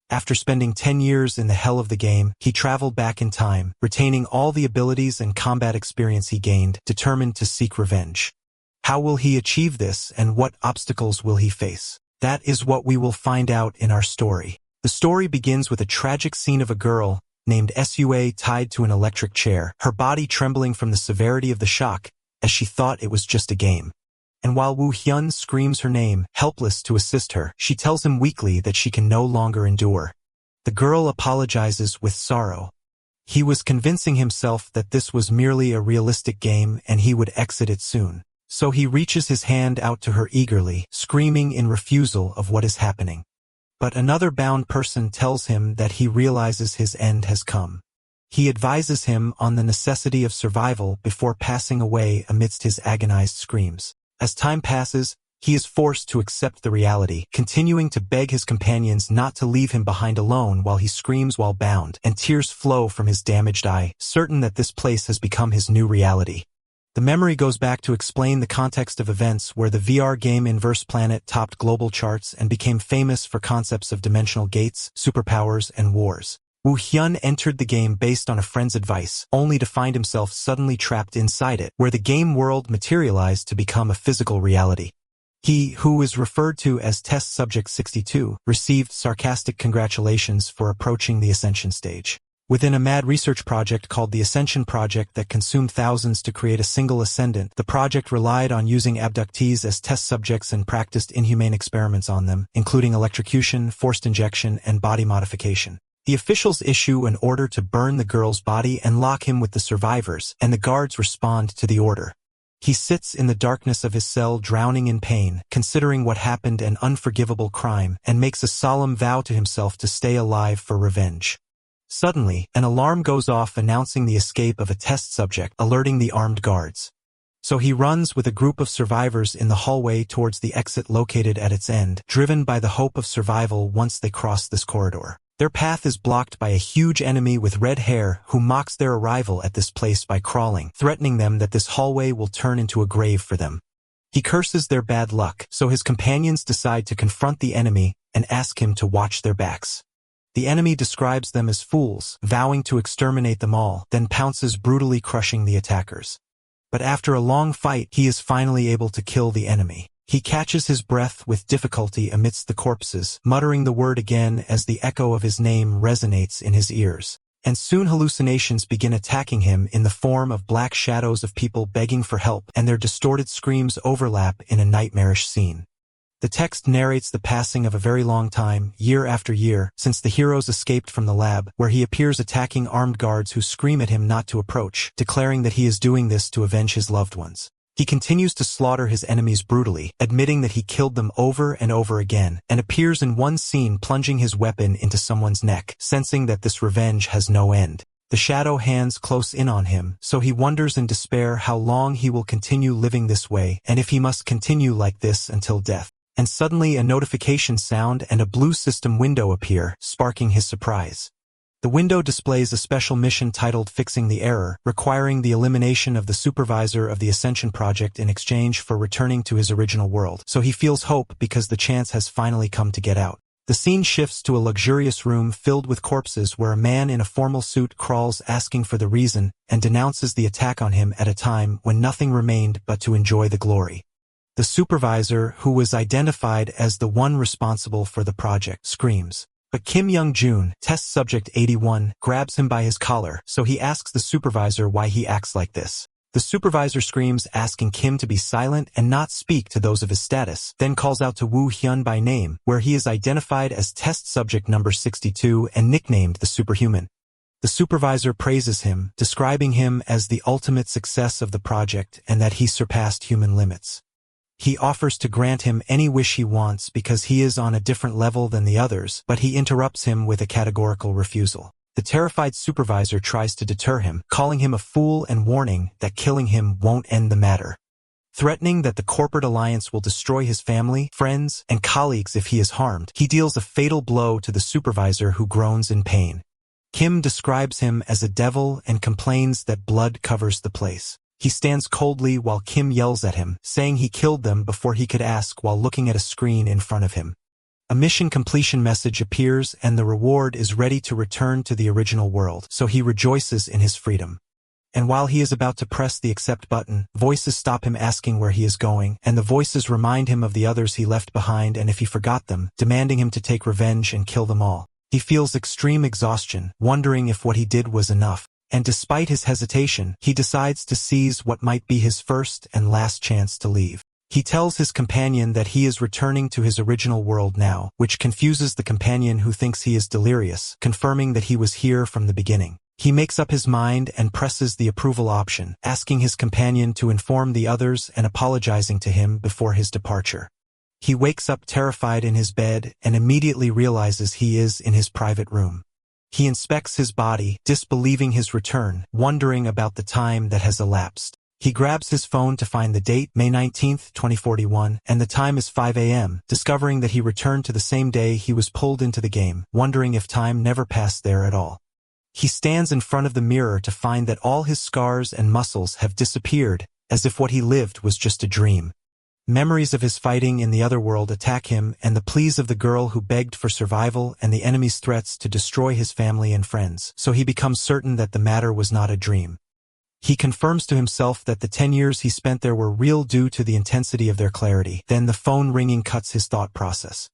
After spending 10 years in the hell of the game, he traveled back in time, retaining all the abilities and combat experience he gained, determined to seek revenge. How will he achieve this, and what obstacles will he face? That is what we will find out in our story. The story begins with a tragic scene of a girl named Sua tied to an electric chair, her body trembling from the severity of the shock, as she thought it was just a game. And while Woo Hyun screams her name, helpless to assist her, she tells him weakly that she can no longer endure. The girl apologizes with sorrow. He was convincing himself that this was merely a realistic game and he would exit it soon. So he reaches his hand out to her eagerly, screaming in refusal of what is happening. But another bound person tells him that he realizes his end has come. He advises him on the necessity of survival before passing away amidst his agonized screams. As time passes, he is forced to accept the reality, continuing to beg his companions not to leave him behind alone while he screams while bound, and tears flow from his damaged eye, certain that this place has become his new reality. The memory goes back to explain the context of events where the VR game Inverse Planet topped global charts and became famous for concepts of dimensional gates, superpowers, and wars. Woo Hyun entered the game based on a friend's advice, only to find himself suddenly trapped inside it, where the game world materialized to become a physical reality. He, who is referred to as Test Subject 62, received sarcastic congratulations for approaching the Ascension stage. Within a mad research project called the Ascension Project that consumed thousands to create a single ascendant, the project relied on using abductees as test subjects and practiced inhumane experiments on them, including electrocution, forced injection, and body modification. The officials issue an order to burn the girl's body and lock him with the survivors, and the guards respond to the order. He sits in the darkness of his cell drowning in pain, considering what happened an unforgivable crime, and makes a solemn vow to himself to stay alive for revenge. Suddenly, an alarm goes off announcing the escape of a test subject, alerting the armed guards. So he runs with a group of survivors in the hallway towards the exit located at its end, driven by the hope of survival once they cross this corridor. Their path is blocked by a huge enemy with red hair who mocks their arrival at this place by crawling, threatening them that this hallway will turn into a grave for them. He curses their bad luck, so his companions decide to confront the enemy and ask him to watch their backs. The enemy describes them as fools, vowing to exterminate them all, then pounces, brutally crushing the attackers. But after a long fight, he is finally able to kill the enemy. He catches his breath with difficulty amidst the corpses, muttering the word again as the echo of his name resonates in his ears. And soon hallucinations begin attacking him in the form of black shadows of people begging for help, and their distorted screams overlap in a nightmarish scene. The text narrates the passing of a very long time, year after year, since the heroes escaped from the lab, where he appears attacking armed guards who scream at him not to approach, declaring that he is doing this to avenge his loved ones. He continues to slaughter his enemies brutally, admitting that he killed them over and over again, and appears in one scene plunging his weapon into someone's neck, sensing that this revenge has no end. The shadow hands close in on him, so he wonders in despair how long he will continue living this way, and if he must continue like this until death. And suddenly a notification sound and a blue system window appear, sparking his surprise. The window displays a special mission titled Fixing the Error, requiring the elimination of the supervisor of the Ascension Project in exchange for returning to his original world, so he feels hope because the chance has finally come to get out. The scene shifts to a luxurious room filled with corpses where a man in a formal suit crawls asking for the reason and denounces the attack on him at a time when nothing remained but to enjoy the glory. The supervisor, who was identified as the one responsible for the project, screams. But Kim Young-jun, test subject 81, grabs him by his collar, so he asks the supervisor why he acts like this. The supervisor screams, asking Kim to be silent and not speak to those of his status, then calls out to Woo Hyun by name, where he is identified as test subject number 62 and nicknamed the Superhuman. The supervisor praises him, describing him as the ultimate success of the project and that he surpassed human limits. He offers to grant him any wish he wants because he is on a different level than the others, but he interrupts him with a categorical refusal. The terrified supervisor tries to deter him, calling him a fool and warning that killing him won't end the matter. Threatening that the corporate alliance will destroy his family, friends, and colleagues if he is harmed, he deals a fatal blow to the supervisor who groans in pain. Kim describes him as a devil and complains that blood covers the place. He stands coldly while Kim yells at him, saying he killed them before he could ask while looking at a screen in front of him. A mission completion message appears and the reward is ready to return to the original world, so he rejoices in his freedom. And while he is about to press the accept button, voices stop him asking where he is going, and the voices remind him of the others he left behind and if he forgot them, demanding him to take revenge and kill them all. He feels extreme exhaustion, wondering if what he did was enough. And despite his hesitation, he decides to seize what might be his first and last chance to leave. He tells his companion that he is returning to his original world now, which confuses the companion who thinks he is delirious, confirming that he was here from the beginning. He makes up his mind and presses the approval option, asking his companion to inform the others and apologizing to him before his departure. He wakes up terrified in his bed and immediately realizes he is in his private room. He inspects his body, disbelieving his return, wondering about the time that has elapsed. He grabs his phone to find the date, May 19, 2041, and the time is 5 a.m., discovering that he returned to the same day he was pulled into the game, wondering if time never passed there at all. He stands in front of the mirror to find that all his scars and muscles have disappeared, as if what he lived was just a dream. Memories of his fighting in the other world attack him, and the pleas of the girl who begged for survival and the enemy's threats to destroy his family and friends, so he becomes certain that the matter was not a dream. He confirms to himself that the 10 years he spent there were real due to the intensity of their clarity. Then the phone ringing cuts his thought process.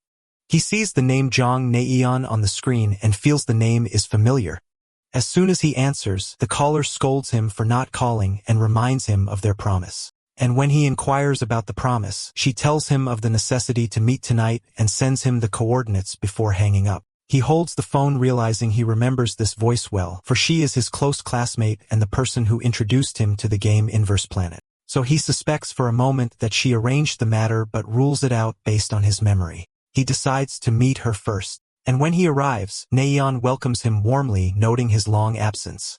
He sees the name Jong Naeon on the screen and feels the name is familiar. As soon as he answers, the caller scolds him for not calling and reminds him of their promise. And when he inquires about the promise, she tells him of the necessity to meet tonight and sends him the coordinates before hanging up. He holds the phone, realizing he remembers this voice well, for she is his close classmate and the person who introduced him to the game Inverse Planet. So he suspects for a moment that she arranged the matter but rules it out based on his memory. He decides to meet her first. And when he arrives, Naeon welcomes him warmly, noting his long absence.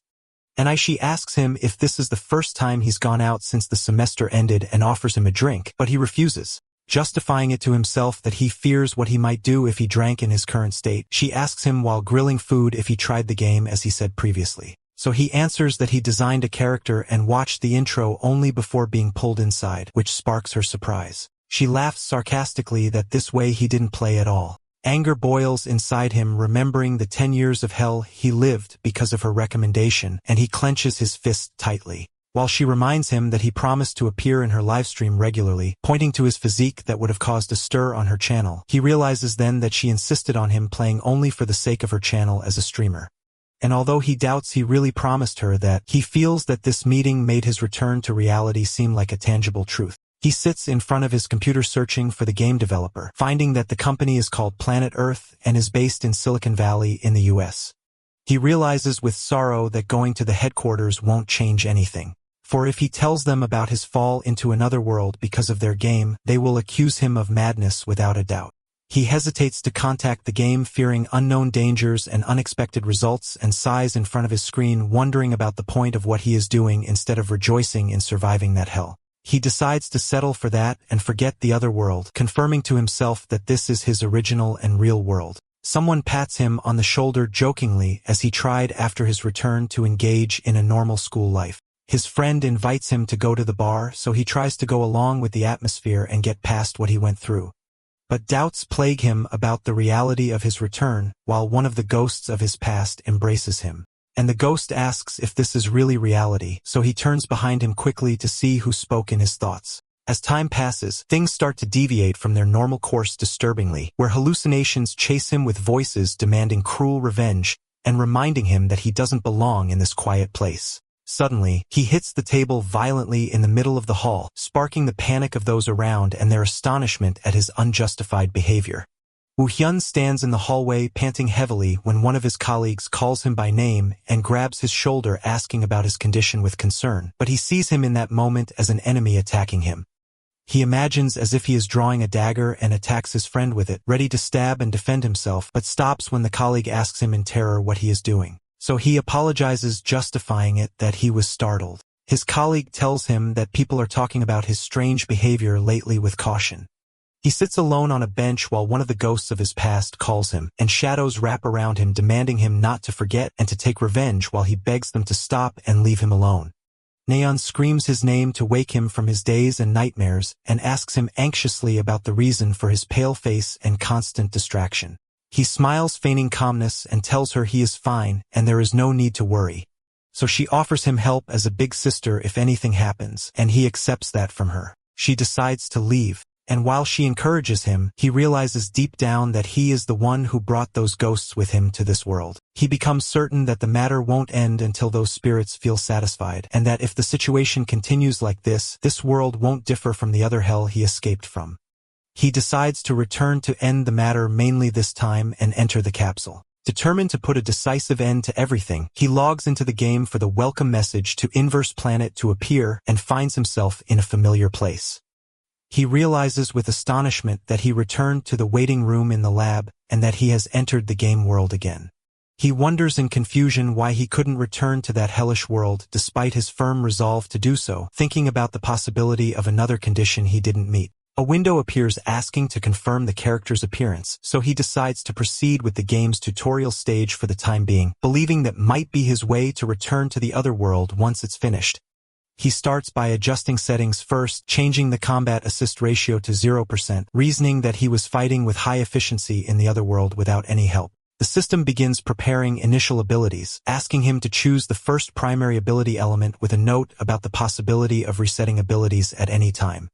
And Aishi asks him if this is the first time he's gone out since the semester ended and offers him a drink, but he refuses, justifying it to himself that he fears what he might do if he drank in his current state. She asks him while grilling food if he tried the game as he said previously. So he answers that he designed a character and watched the intro only before being pulled inside, which sparks her surprise. She laughs sarcastically that this way he didn't play at all. Anger boils inside him, remembering the 10 years of hell he lived because of her recommendation, and he clenches his fist tightly. While she reminds him that he promised to appear in her livestream regularly, pointing to his physique that would have caused a stir on her channel, he realizes then that she insisted on him playing only for the sake of her channel as a streamer. And although he doubts he really promised her that, he feels that this meeting made his return to reality seem like a tangible truth. He sits in front of his computer searching for the game developer, finding that the company is called Planet Earth and is based in Silicon Valley in the US. He realizes with sorrow that going to the headquarters won't change anything. For if he tells them about his fall into another world because of their game, they will accuse him of madness without a doubt. He hesitates to contact the game, fearing unknown dangers and unexpected results, and sighs in front of his screen, wondering about the point of what he is doing instead of rejoicing in surviving that hell. He decides to settle for that and forget the other world, confirming to himself that this is his original and real world. Someone pats him on the shoulder jokingly as he tried after his return to engage in a normal school life. His friend invites him to go to the bar, so he tries to go along with the atmosphere and get past what he went through. But doubts plague him about the reality of his return, while one of the ghosts of his past embraces him. And the ghost asks if this is really reality, so he turns behind him quickly to see who spoke in his thoughts. As time passes, things start to deviate from their normal course disturbingly, where hallucinations chase him with voices demanding cruel revenge and reminding him that he doesn't belong in this quiet place. Suddenly, he hits the table violently in the middle of the hall, sparking the panic of those around and their astonishment at his unjustified behavior. Woo Hyun stands in the hallway panting heavily when one of his colleagues calls him by name and grabs his shoulder, asking about his condition with concern, but he sees him in that moment as an enemy attacking him. He imagines as if he is drawing a dagger and attacks his friend with it, ready to stab and defend himself, but stops when the colleague asks him in terror what he is doing. So he apologizes, justifying it that he was startled. His colleague tells him that people are talking about his strange behavior lately with caution. He sits alone on a bench while one of the ghosts of his past calls him, and shadows wrap around him, demanding him not to forget and to take revenge, while he begs them to stop and leave him alone. Neon screams his name to wake him from his daze and nightmares and asks him anxiously about the reason for his pale face and constant distraction. He smiles, feigning calmness, and tells her he is fine and there is no need to worry. So she offers him help as a big sister if anything happens, and he accepts that from her. She decides to leave, and while she encourages him, he realizes deep down that he is the one who brought those ghosts with him to this world. He becomes certain that the matter won't end until those spirits feel satisfied, and that if the situation continues like this world won't differ from the other hell he escaped from. He decides to return to end the matter mainly this time and enter the capsule. Determined to put a decisive end to everything, he logs into the game for the welcome message to Inverse Planet to appear and finds himself in a familiar place. He realizes with astonishment that he returned to the waiting room in the lab and that he has entered the game world again. He wonders in confusion why he couldn't return to that hellish world despite his firm resolve to do so, thinking about the possibility of another condition he didn't meet. A window appears asking to confirm the character's appearance, so he decides to proceed with the game's tutorial stage for the time being, believing that might be his way to return to the other world once it's finished. He starts by adjusting settings first, changing the combat assist ratio to 0%, reasoning that he was fighting with high efficiency in the other world without any help. The system begins preparing initial abilities, asking him to choose the first primary ability element with a note about the possibility of resetting abilities at any time.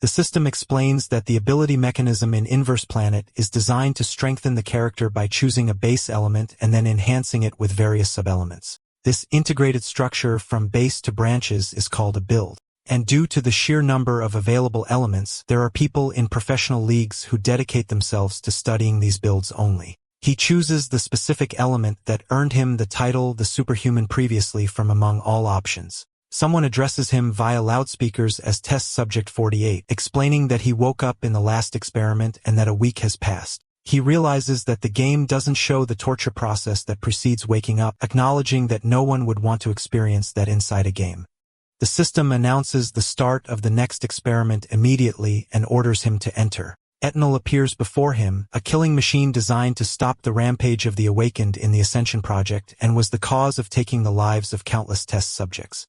The system explains that the ability mechanism in Inverse Planet is designed to strengthen the character by choosing a base element and then enhancing it with various sub-elements. This integrated structure from base to branches is called a build. And due to the sheer number of available elements, there are people in professional leagues who dedicate themselves to studying these builds only. He chooses the specific element that earned him the title the Superhuman previously from among all options. Someone addresses him via loudspeakers as Test Subject 48, explaining that he woke up in the last experiment and that a week has passed. He realizes that the game doesn't show the torture process that precedes waking up, acknowledging that no one would want to experience that inside a game. The system announces the start of the next experiment immediately and orders him to enter. Ethanol appears before him, a killing machine designed to stop the rampage of the Awakened in the Ascension Project and was the cause of taking the lives of countless test subjects.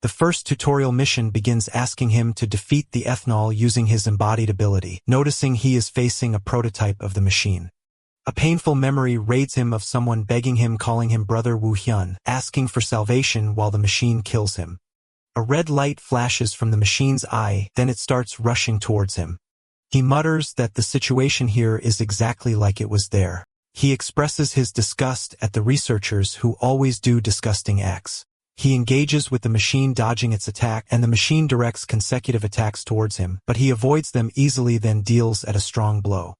The first tutorial mission begins asking him to defeat the ethanol using his embodied ability, noticing he is facing a prototype of the machine. A painful memory raids him of someone begging him, calling him Brother Wu Hyun, asking for salvation while the machine kills him. A red light flashes from the machine's eye, then it starts rushing towards him. He mutters that the situation here is exactly like it was there. He expresses his disgust at the researchers who always do disgusting acts. He engages with the machine, dodging its attack, and the machine directs consecutive attacks towards him, but he avoids them easily, then deals at a strong blow.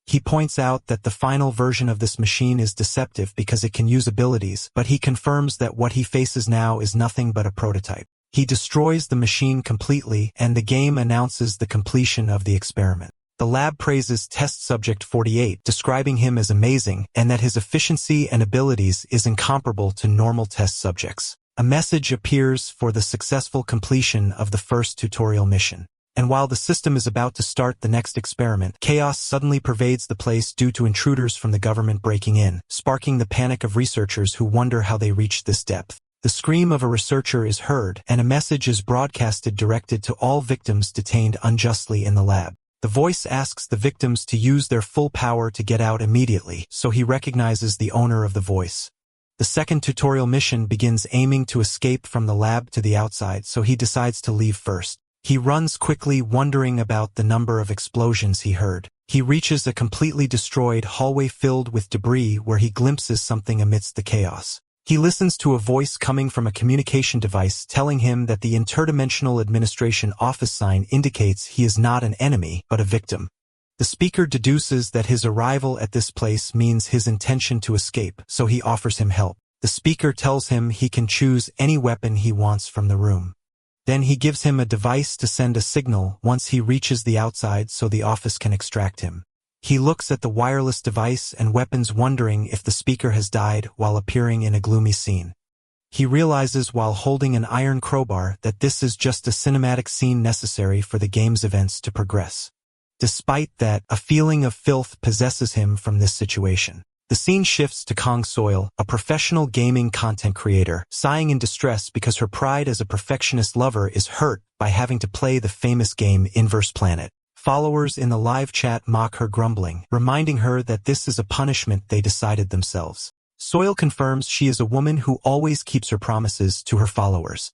He points out that the final version of this machine is deceptive because it can use abilities, but he confirms that what he faces now is nothing but a prototype. He destroys the machine completely, and the game announces the completion of the experiment. The lab praises Test Subject 48, describing him as amazing, and that his efficiency and abilities is incomparable to normal test subjects. A message appears for the successful completion of the first tutorial mission. And while the system is about to start the next experiment, chaos suddenly pervades the place due to intruders from the government breaking in, sparking the panic of researchers who wonder how they reached this depth. The scream of a researcher is heard, and a message is broadcasted directed to all victims detained unjustly in the lab. The voice asks the victims to use their full power to get out immediately, so he recognizes the owner of the voice. The second tutorial mission begins aiming to escape from the lab to the outside, so he decides to leave first. He runs quickly, wondering about the number of explosions he heard. He reaches a completely destroyed hallway filled with debris where he glimpses something amidst the chaos. He listens to a voice coming from a communication device telling him that the Interdimensional Administration office sign indicates he is not an enemy, but a victim. The speaker deduces that his arrival at this place means his intention to escape, so he offers him help. The speaker tells him he can choose any weapon he wants from the room. Then he gives him a device to send a signal once he reaches the outside so the office can extract him. He looks at the wireless device and weapons, wondering if the speaker has died while appearing in a gloomy scene. He realizes while holding an iron crowbar that this is just a cinematic scene necessary for the game's events to progress. Despite that, a feeling of filth possesses him from this situation. The scene shifts to Kong Soil, a professional gaming content creator, sighing in distress because her pride as a perfectionist lover is hurt by having to play the famous game Inverse Planet. Followers in the live chat mock her grumbling, reminding her that this is a punishment they decided themselves. Soil confirms she is a woman who always keeps her promises to her followers.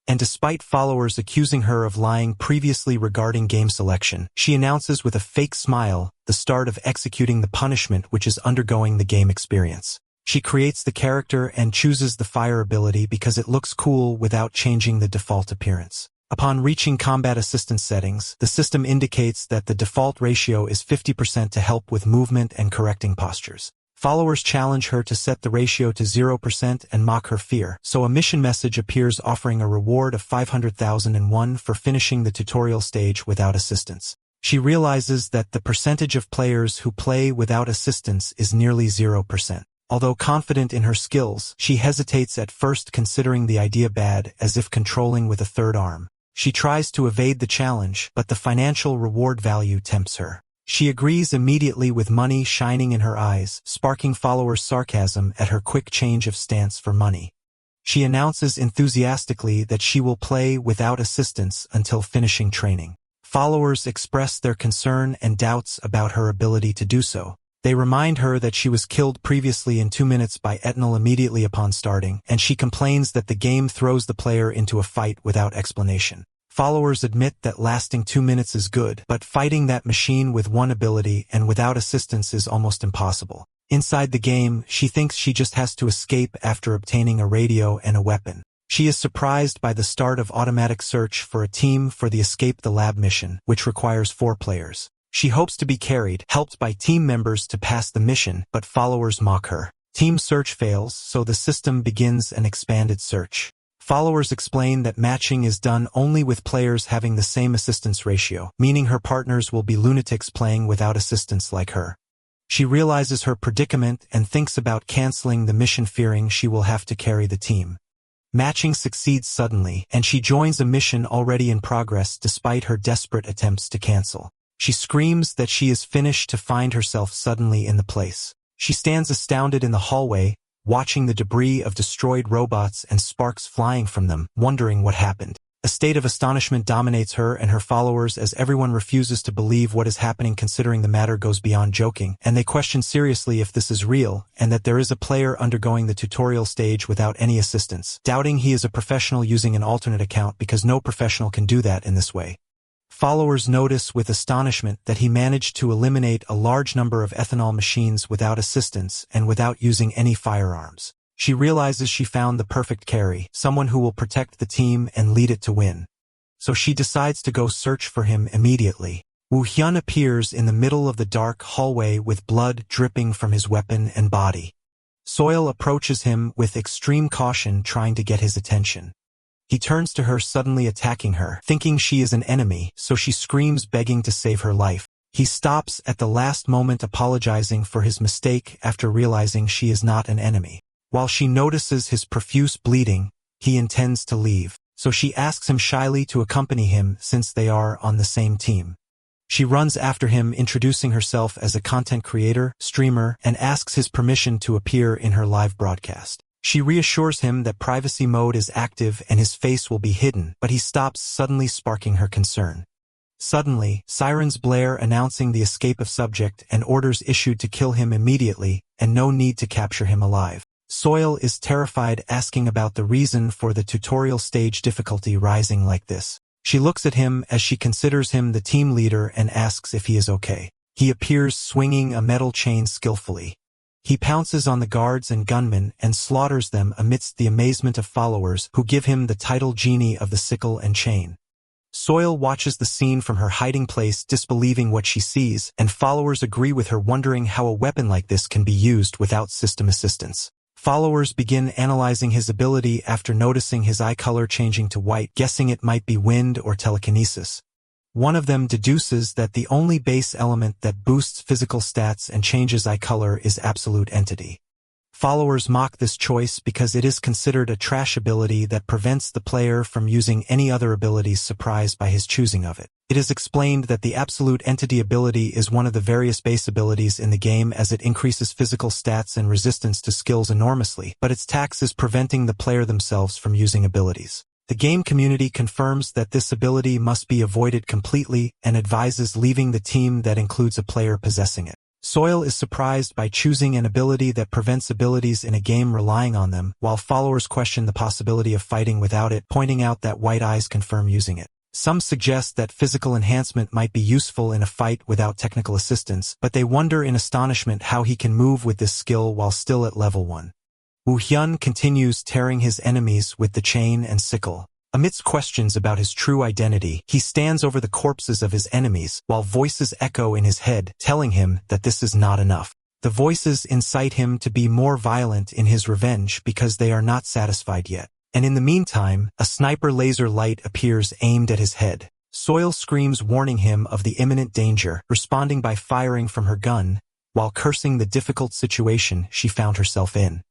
And despite followers accusing her of lying previously regarding game selection, she announces with a fake smile the start of executing the punishment which is undergoing the game experience. She creates the character and chooses the fire ability because it looks cool without changing the default appearance. Upon reaching combat assistance settings, the system indicates that the default ratio is 50% to help with movement and correcting postures. Followers challenge her to set the ratio to 0% and mock her fear, so a mission message appears offering a reward of 500,001 for finishing the tutorial stage without assistance. She realizes that the percentage of players who play without assistance is nearly 0%. Although confident in her skills, she hesitates at first, considering the idea bad, as if controlling with a third arm. She tries to evade the challenge, but the financial reward value tempts her. She agrees immediately with money shining in her eyes, sparking followers' sarcasm at her quick change of stance for money. She announces enthusiastically that she will play without assistance until finishing training. Followers express their concern and doubts about her ability to do so. They remind her that she was killed previously in 2 minutes by Etnal immediately upon starting, and she complains that the game throws the player into a fight without explanation. Followers admit that lasting 2 minutes is good, but fighting that machine with one ability and without assistance is almost impossible. Inside the game, she thinks she just has to escape after obtaining a radio and a weapon. She is surprised by the start of automatic search for a team for the Escape the Lab mission, which requires 4 players. She hopes to be carried, helped by team members to pass the mission, but followers mock her. Team search fails, so the system begins an expanded search. Followers explain that matching is done only with players having the same assistance ratio, meaning her partners will be lunatics playing without assistance like her. She realizes her predicament and thinks about canceling the mission, fearing she will have to carry the team. Matching succeeds suddenly, and she joins a mission already in progress despite her desperate attempts to cancel. She screams that she is finished to find herself suddenly in the place. She stands astounded in the hallway, watching the debris of destroyed robots and sparks flying from them, wondering what happened. A state of astonishment dominates her and her followers as everyone refuses to believe what is happening, considering the matter goes beyond joking, and they question seriously if this is real and that there is a player undergoing the tutorial stage without any assistance, doubting he is a professional using an alternate account because no professional can do that in this way. Followers notice with astonishment that he managed to eliminate a large number of ethanol machines without assistance and without using any firearms. She realizes she found the perfect carry, someone who will protect the team and lead it to win. So she decides to go search for him immediately. Woo Hyun appears in the middle of the dark hallway with blood dripping from his weapon and body. Soil approaches him with extreme caution, trying to get his attention. He turns to her, suddenly attacking her, thinking she is an enemy, so she screams, begging to save her life. He stops at the last moment, apologizing for his mistake after realizing she is not an enemy. While she notices his profuse bleeding, he intends to leave, so she asks him shyly to accompany him since they are on the same team. She runs after him, introducing herself as a content creator, streamer, and asks his permission to appear in her live broadcast. She reassures him that privacy mode is active and his face will be hidden, but he stops, suddenly sparking her concern. Suddenly, sirens blare announcing the escape of subject and orders issued to kill him immediately, and no need to capture him alive. Soil is terrified, asking about the reason for the tutorial stage difficulty rising like this. She looks at him as she considers him the team leader and asks if he is okay. He appears swinging a metal chain skillfully. He pounces on the guards and gunmen and slaughters them amidst the amazement of followers who give him the title Genie of the Sickle and Chain. Soil watches the scene from her hiding place, disbelieving what she sees, and followers agree with her, wondering how a weapon like this can be used without system assistance. Followers begin analyzing his ability after noticing his eye color changing to white, guessing it might be wind or telekinesis. One of them deduces that the only base element that boosts physical stats and changes eye color is absolute entity. Followers mock this choice because it is considered a trash ability that prevents the player from using any other abilities surprised by his choosing of it. It is explained that the Absolute Entity ability is one of the various base abilities in the game as it increases physical stats and resistance to skills enormously, but its tax is preventing the player themselves from using abilities. The game community confirms that this ability must be avoided completely and advises leaving the team that includes a player possessing it. Soil is surprised by choosing an ability that prevents abilities in a game relying on them, while followers question the possibility of fighting without it, pointing out that white eyes confirm using it. Some suggest that physical enhancement might be useful in a fight without technical assistance, but they wonder in astonishment how he can move with this skill while still at level 1. Woo Hyun continues tearing his enemies with the chain and sickle. Amidst questions about his true identity, he stands over the corpses of his enemies, while voices echo in his head, telling him that this is not enough. The voices incite him to be more violent in his revenge because they are not satisfied yet. And in the meantime, a sniper laser light appears aimed at his head. Soil screams warning him of the imminent danger, responding by firing from her gun, while cursing the difficult situation she found herself in.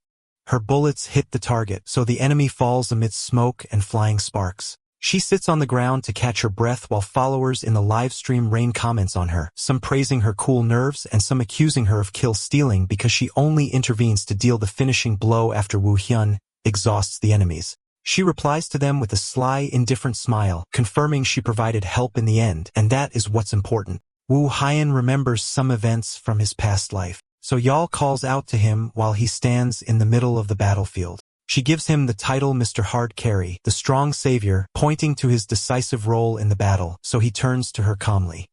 Her bullets hit the target, so the enemy falls amidst smoke and flying sparks. She sits on the ground to catch her breath while followers in the live stream rain comments on her, some praising her cool nerves and some accusing her of kill stealing because she only intervenes to deal the finishing blow after Woo Hyun exhausts the enemies. She replies to them with a sly, indifferent smile, confirming she provided help in the end, and that is what's important. Woo Hyun remembers some events from his past life, so Yael calls out to him while he stands in the middle of the battlefield. She gives him the title Mr. Hard Carry, the strong savior, pointing to his decisive role in the battle, so he turns to her calmly.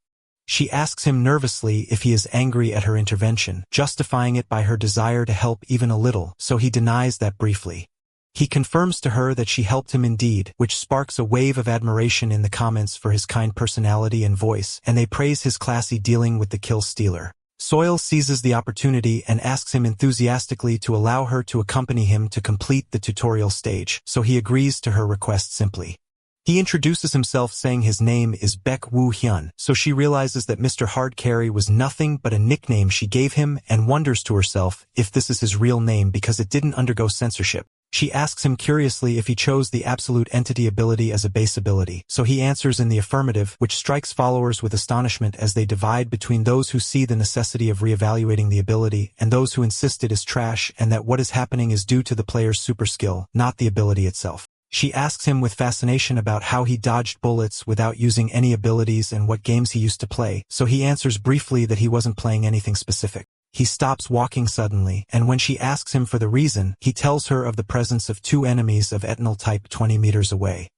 She asks him nervously if he is angry at her intervention, justifying it by her desire to help even a little, so he denies that briefly. He confirms to her that she helped him indeed, which sparks a wave of admiration in the comments for his kind personality and voice, and they praise his classy dealing with the kill stealer. Soil seizes the opportunity and asks him enthusiastically to allow her to accompany him to complete the tutorial stage, so he agrees to her request simply. He introduces himself saying his name is Baek Woo Hyun, so she realizes that Mr. Hard Carry was nothing but a nickname she gave him and wonders to herself if this is his real name because it didn't undergo censorship. She asks him curiously if he chose the Absolute Entity ability as a base ability, so he answers in the affirmative, which strikes followers with astonishment as they divide between those who see the necessity of reevaluating the ability and those who insist it is trash and that what is happening is due to the player's super skill, not the ability itself. She asks him with fascination about how he dodged bullets without using any abilities and what games he used to play, so he answers briefly that he wasn't playing anything specific. He stops walking suddenly, and when she asks him for the reason, he tells her of the presence of 2 enemies of ethanol type 20 meters away.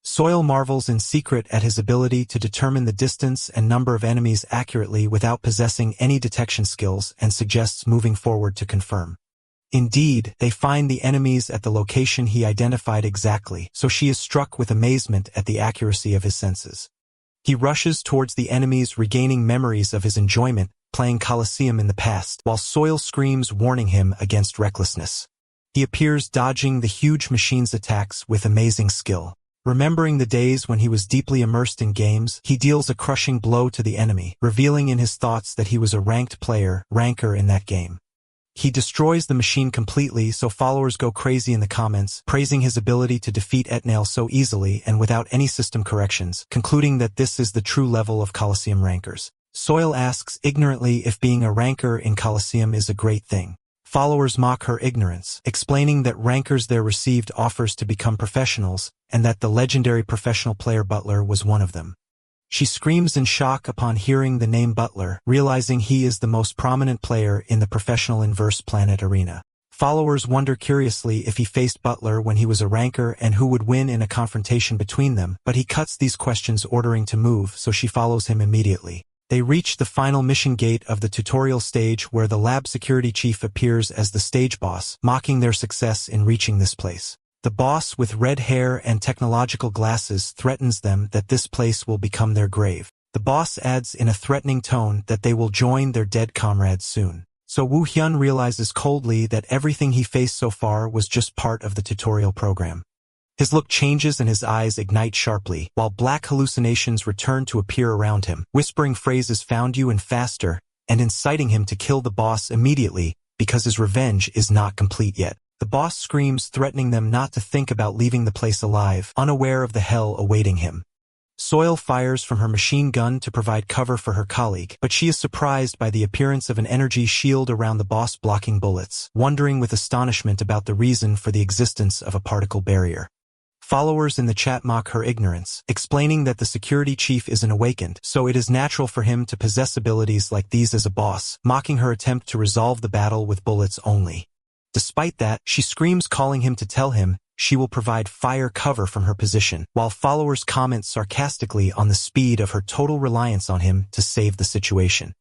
Soil marvels in secret at his ability to determine the distance and number of enemies accurately without possessing any detection skills and suggests moving forward to confirm. Indeed, they find the enemies at the location he identified exactly, so she is struck with amazement at the accuracy of his senses. He rushes towards the enemies, regaining memories of his enjoyment playing Colosseum in the past, while Soil screams warning him against recklessness. He appears dodging the huge machine's attacks with amazing skill. Remembering the days when he was deeply immersed in games, he deals a crushing blow to the enemy, revealing in his thoughts that he was a ranked player, ranker in that game. He destroys the machine completely, so followers go crazy in the comments, praising his ability to defeat Etnail so easily and without any system corrections, concluding that this is the true level of Colosseum rankers. Soil asks ignorantly if being a ranker in Colosseum is a great thing. Followers mock her ignorance, explaining that rankers there received offers to become professionals, and that the legendary professional player Butler was one of them. She screams in shock upon hearing the name Butler, realizing he is the most prominent player in the professional inverse planet arena. Followers wonder curiously if he faced Butler when he was a ranker and who would win in a confrontation between them, but he cuts these questions ordering to move, so she follows him immediately. They reach the final mission gate of the tutorial stage where the lab security chief appears as the stage boss, mocking their success in reaching this place. The boss with red hair and technological glasses threatens them that this place will become their grave. The boss adds in a threatening tone that they will join their dead comrades soon. So Woo Hyun realizes coldly that everything he faced so far was just part of the tutorial program. His look changes and his eyes ignite sharply, while black hallucinations return to appear around him, whispering phrases "found you" and "faster," and inciting him to kill the boss immediately, because his revenge is not complete yet. The boss screams, threatening them not to think about leaving the place alive, unaware of the hell awaiting him. Soil fires from her machine gun to provide cover for her colleague, but she is surprised by the appearance of an energy shield around the boss blocking bullets, wondering with astonishment about the reason for the existence of a particle barrier. Followers in the chat mock her ignorance, explaining that the security chief isn't awakened, so it is natural for him to possess abilities like these as a boss, mocking her attempt to resolve the battle with bullets only. Despite that, she screams, calling him to tell him she will provide fire cover from her position, while followers comment sarcastically on the speed of her total reliance on him to save the situation.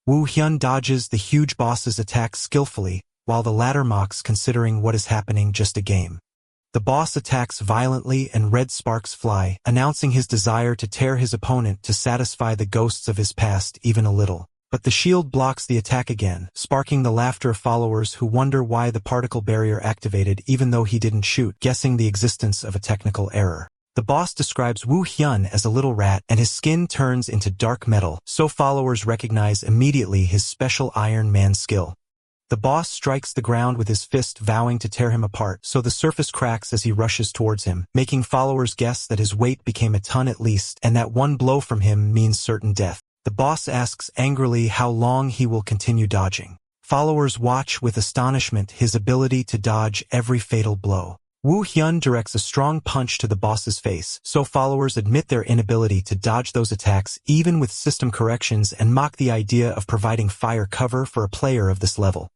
Woo Hyun dodges the huge boss's attack skillfully, while the latter mocks, considering what is happening just a game. The boss attacks violently and red sparks fly, announcing his desire to tear his opponent to satisfy the ghosts of his past even a little. But the shield blocks the attack again, sparking the laughter of followers who wonder why the particle barrier activated even though he didn't shoot, guessing the existence of a technical error. The boss describes Woo Hyun as a little rat, and his skin turns into dark metal, so followers recognize immediately his special Iron Man skill. The boss strikes the ground with his fist, vowing to tear him apart, so the surface cracks as he rushes towards him, making followers guess that his weight became a ton at least, and that one blow from him means certain death. The boss asks angrily how long he will continue dodging. Followers watch with astonishment his ability to dodge every fatal blow. Woo Hyun directs a strong punch to the boss's face, so followers admit their inability to dodge those attacks even with system corrections and mock the idea of providing fire cover for a player of this level.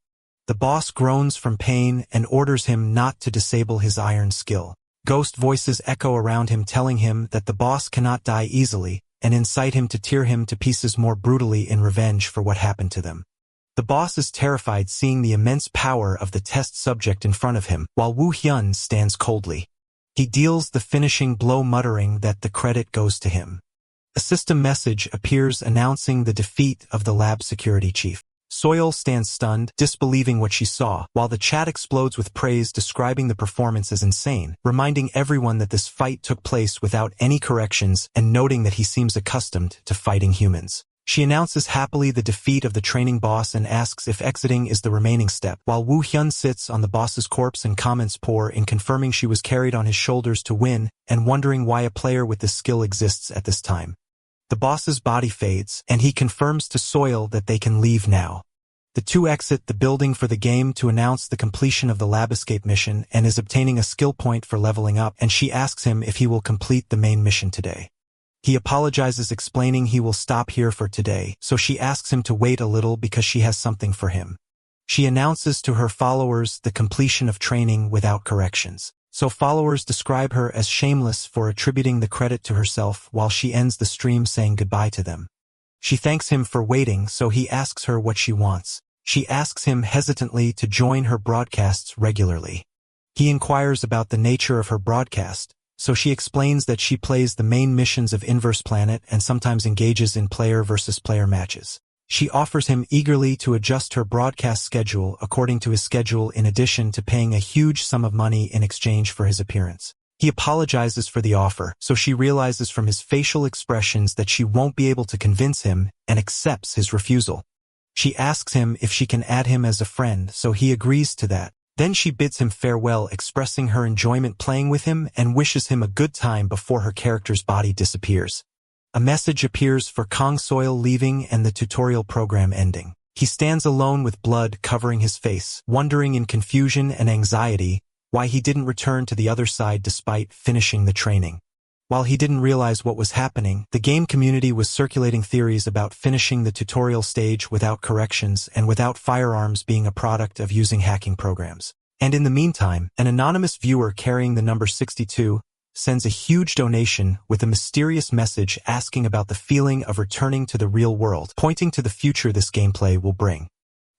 The boss groans from pain and orders him not to disable his iron skill. Ghost voices echo around him, telling him that the boss cannot die easily, and incite him to tear him to pieces more brutally in revenge for what happened to them. The boss is terrified, seeing the immense power of the test subject in front of him, while Woo Hyun stands coldly. He deals the finishing blow, muttering that the credit goes to him. A system message appears announcing the defeat of the lab security chief. Soil stands stunned, disbelieving what she saw, while the chat explodes with praise, describing the performance as insane, reminding everyone that this fight took place without any corrections and noting that he seems accustomed to fighting humans. She announces happily the defeat of the training boss and asks if exiting is the remaining step, while Woo Hyun sits on the boss's corpse and comments poor in confirming she was carried on his shoulders to win and wondering why a player with this skill exists at this time. The boss's body fades, and he confirms to Soil that they can leave now. The two exit the building for the game to announce the completion of the lab escape mission and is obtaining a skill point for leveling up, and she asks him if he will complete the main mission today. He apologizes, explaining he will stop here for today, so she asks him to wait a little because she has something for him. She announces to her followers the completion of training without corrections. So followers describe her as shameless for attributing the credit to herself, while she ends the stream saying goodbye to them. She thanks him for waiting, so he asks her what she wants. She asks him hesitantly to join her broadcasts regularly. He inquires about the nature of her broadcast, so she explains that she plays the main missions of Inverse Planet and sometimes engages in player versus player matches. She offers him eagerly to adjust her broadcast schedule according to his schedule, in addition to paying a huge sum of money in exchange for his appearance. He apologizes for the offer, so she realizes from his facial expressions that she won't be able to convince him and accepts his refusal. She asks him if she can add him as a friend, so he agrees to that. Then she bids him farewell, expressing her enjoyment playing with him and wishes him a good time before her character's body disappears. A message appears for Kong Soil leaving and the tutorial program ending. He stands alone with blood covering his face, wondering in confusion and anxiety why he didn't return to the other side despite finishing the training. While he didn't realize what was happening, the game community was circulating theories about finishing the tutorial stage without corrections and without firearms being a product of using hacking programs. And in the meantime, an anonymous viewer carrying the number 62 sends a huge donation with a mysterious message asking about the feeling of returning to the real world, pointing to the future this gameplay will bring.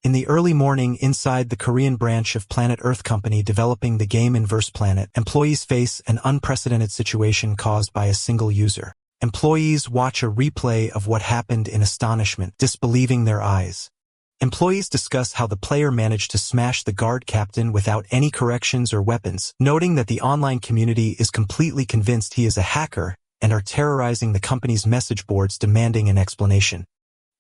In the early morning, inside the Korean branch of Planet Earth company developing the game Inverse Planet, employees face an unprecedented situation caused by a single user. Employees watch a replay of what happened in astonishment, disbelieving their eyes. Employees discuss how the player managed to smash the guard captain without any corrections or weapons, noting that the online community is completely convinced he is a hacker and are terrorizing the company's message boards demanding an explanation.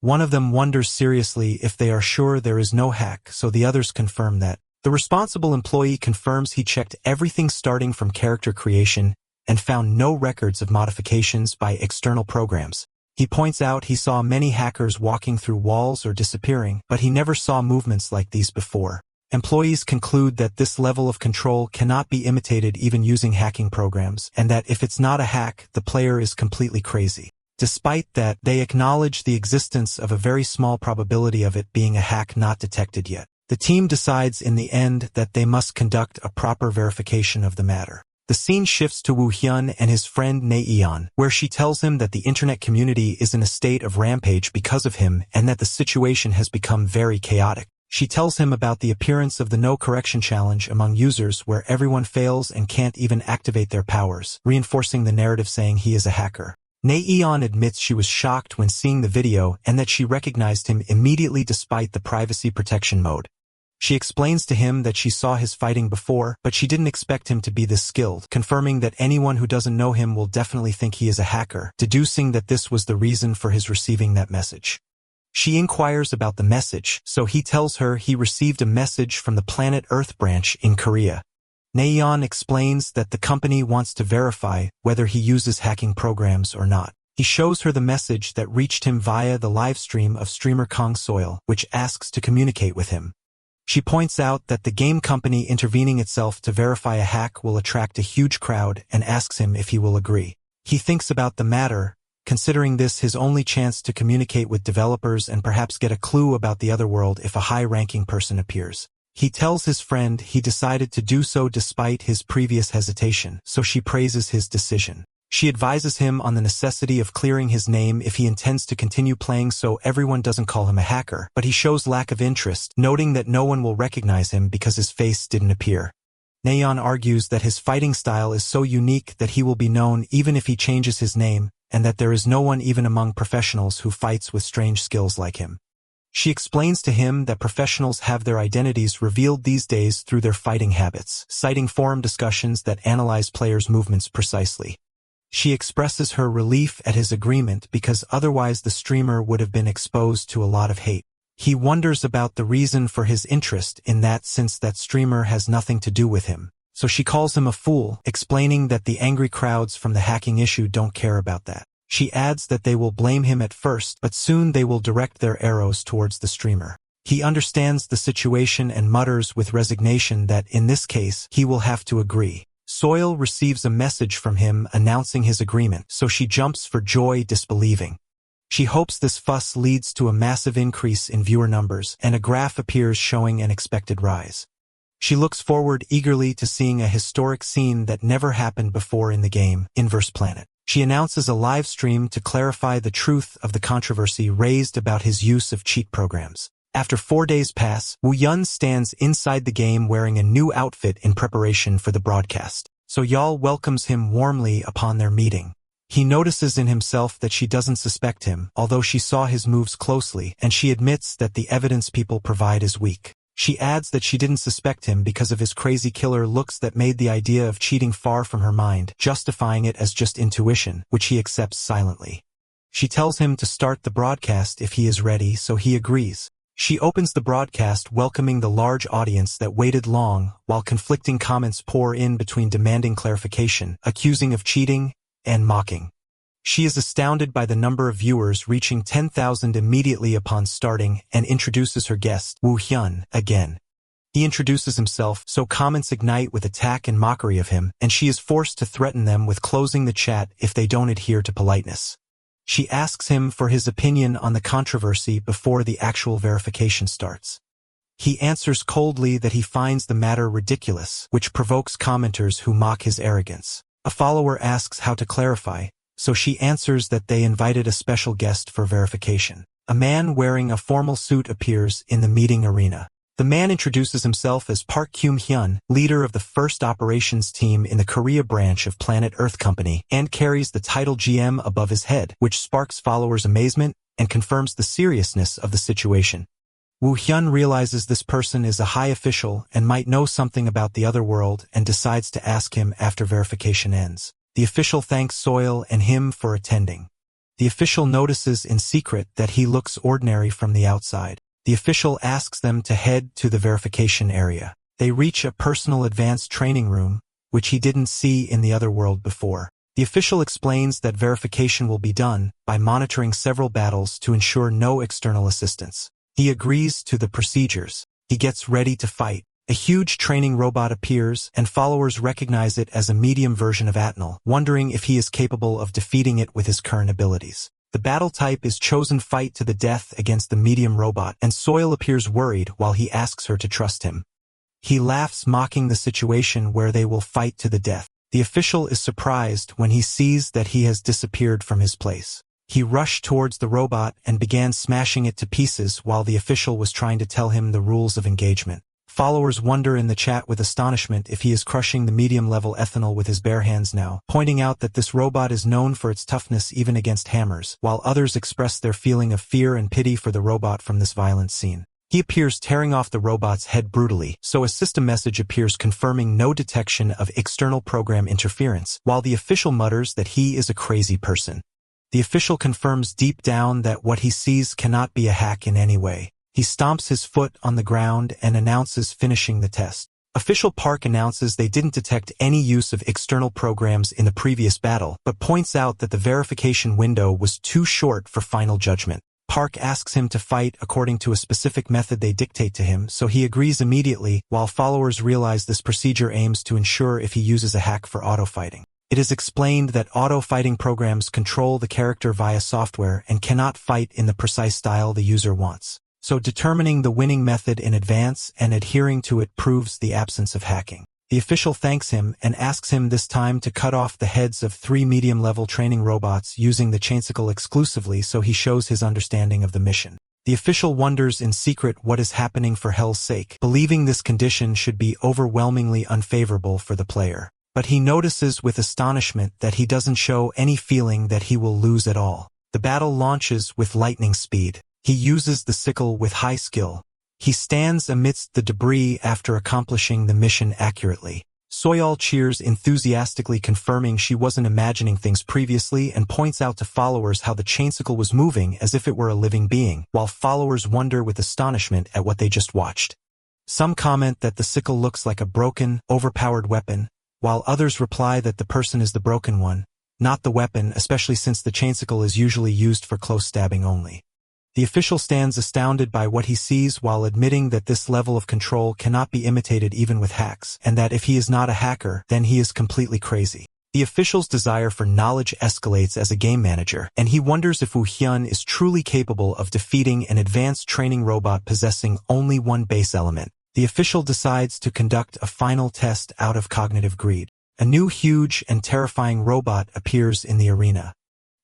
One of them wonders seriously if they are sure there is no hack, so the others confirm that. The responsible employee confirms he checked everything starting from character creation and found no records of modifications by external programs. He points out he saw many hackers walking through walls or disappearing, but he never saw movements like these before. Employees conclude that this level of control cannot be imitated even using hacking programs, and that if it's not a hack, the player is completely crazy. Despite that, they acknowledge the existence of a very small probability of it being a hack not detected yet. The team decides in the end that they must conduct a proper verification of the matter. The scene shifts to Woo Hyun and his friend Naeon, where she tells him that the internet community is in a state of rampage because of him and that the situation has become very chaotic. She tells him about the appearance of the no correction challenge among users where everyone fails and can't even activate their powers, reinforcing the narrative saying he is a hacker. Naeon admits she was shocked when seeing the video and that she recognized him immediately despite the privacy protection mode. She explains to him that she saw his fighting before, but she didn't expect him to be this skilled, confirming that anyone who doesn't know him will definitely think he is a hacker, deducing that this was the reason for his receiving that message. She inquires about the message, so he tells her he received a message from the Planet Earth branch in Korea. Naeon explains that the company wants to verify whether he uses hacking programs or not. He shows her the message that reached him via the livestream of streamer Kong Soil, which asks to communicate with him. She points out that the game company intervening itself to verify a hack will attract a huge crowd and asks him if he will agree. He thinks about the matter, considering this his only chance to communicate with developers and perhaps get a clue about the other world if a high-ranking person appears. He tells his friend he decided to do so despite his previous hesitation, so she praises his decision. She advises him on the necessity of clearing his name if he intends to continue playing so everyone doesn't call him a hacker, but he shows lack of interest, noting that no one will recognize him because his face didn't appear. Naeon argues that his fighting style is so unique that he will be known even if he changes his name, and that there is no one even among professionals who fights with strange skills like him. She explains to him that professionals have their identities revealed these days through their fighting habits, citing forum discussions that analyze players' movements precisely. She expresses her relief at his agreement because otherwise the streamer would have been exposed to a lot of hate. He wonders about the reason for his interest in that since that streamer has nothing to do with him. So she calls him a fool, explaining that the angry crowds from the hacking issue don't care about that. She adds that they will blame him at first, but soon they will direct their arrows towards the streamer. He understands the situation and mutters with resignation that in this case he will have to agree. Soil receives a message from him announcing his agreement, so she jumps for joy, disbelieving. She hopes this fuss leads to a massive increase in viewer numbers, and a graph appears showing an expected rise. She looks forward eagerly to seeing a historic scene that never happened before in the game, Inverse Planet. She announces a live stream to clarify the truth of the controversy raised about his use of cheat programs. After 4 days pass, Woo Hyun stands inside the game wearing a new outfit in preparation for the broadcast. So Yael welcomes him warmly upon their meeting. He notices in himself that she doesn't suspect him, although she saw his moves closely, and she admits that the evidence people provide is weak. She adds that she didn't suspect him because of his crazy killer looks that made the idea of cheating far from her mind, justifying it as just intuition, which he accepts silently. She tells him to start the broadcast if he is ready, so he agrees. She opens the broadcast welcoming the large audience that waited long, while conflicting comments pour in between demanding clarification, accusing of cheating, and mocking. She is astounded by the number of viewers reaching 10,000 immediately upon starting and introduces her guest, Woo Hyun, again. He introduces himself, so comments ignite with attack and mockery of him, and she is forced to threaten them with closing the chat if they don't adhere to politeness. She asks him for his opinion on the controversy before the actual verification starts. He answers coldly that he finds the matter ridiculous, which provokes commenters who mock his arrogance. A follower asks how to clarify, so she answers that they invited a special guest for verification. A man wearing a formal suit appears in the meeting arena. The man introduces himself as Park Kyum-hyun, leader of the first operations team in the Korea branch of Planet Earth Company, and carries the title GM above his head, which sparks followers' amazement and confirms the seriousness of the situation. Woo Hyun realizes this person is a high official and might know something about the other world and decides to ask him after verification ends. The official thanks Soil and him for attending. The official notices in secret that he looks ordinary from the outside. The official asks them to head to the verification area. They reach a personal advanced training room, which he didn't see in the other world before. The official explains that verification will be done by monitoring several battles to ensure no external assistance. He agrees to the procedures. He gets ready to fight. A huge training robot appears, and followers recognize it as a medium version of Atnal, wondering if he is capable of defeating it with his current abilities. The battle type is chosen fight to the death against the medium robot, and Soil appears worried while he asks her to trust him. He laughs, mocking the situation where they will fight to the death. The official is surprised when he sees that he has disappeared from his place. He rushed towards the robot and began smashing it to pieces while the official was trying to tell him the rules of engagement. Followers wonder in the chat with astonishment if he is crushing the medium-level ethanol with his bare hands now, pointing out that this robot is known for its toughness even against hammers, while others express their feeling of fear and pity for the robot from this violent scene. He appears tearing off the robot's head brutally, so a system message appears confirming no detection of external program interference, while the official mutters that he is a crazy person. The official confirms deep down that what he sees cannot be a hack in any way. He stomps his foot on the ground and announces finishing the test. Official Park announces they didn't detect any use of external programs in the previous battle, but points out that the verification window was too short for final judgment. Park asks him to fight according to a specific method they dictate to him, so he agrees immediately, while followers realize this procedure aims to ensure if he uses a hack for auto-fighting. It is explained that auto-fighting programs control the character via software and cannot fight in the precise style the user wants. So determining the winning method in advance and adhering to it proves the absence of hacking. The official thanks him and asks him this time to cut off the heads of 3 medium-level training robots using the chainsicle exclusively, so he shows his understanding of the mission. The official wonders in secret what is happening for hell's sake, believing this condition should be overwhelmingly unfavorable for the player. But he notices with astonishment that he doesn't show any feeling that he will lose at all. The battle launches with lightning speed. He uses the sickle with high skill. He stands amidst the debris after accomplishing the mission accurately. Soyal cheers enthusiastically, confirming she wasn't imagining things previously, and points out to followers how the chainsicle was moving as if it were a living being, while followers wonder with astonishment at what they just watched. Some comment that the sickle looks like a broken, overpowered weapon, while others reply that the person is the broken one, not the weapon, especially since the chainsicle is usually used for close stabbing only. The official stands astounded by what he sees while admitting that this level of control cannot be imitated even with hacks, and that if he is not a hacker, then he is completely crazy. The official's desire for knowledge escalates as a game manager, and he wonders if Woo Hyun is truly capable of defeating an advanced training robot possessing only one base element. The official decides to conduct a final test out of cognitive greed. A new huge and terrifying robot appears in the arena.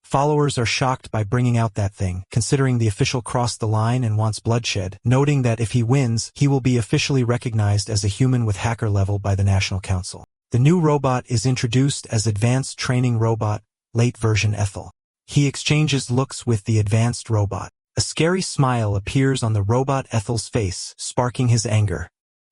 Followers are shocked by bringing out that thing, considering the official crossed the line and wants bloodshed, noting that if he wins, he will be officially recognized as a human with hacker level by the National Council. The new robot is introduced as Advanced Training Robot, late version Ethel. He exchanges looks with the advanced robot. A scary smile appears on the robot Ethel's face, sparking his anger.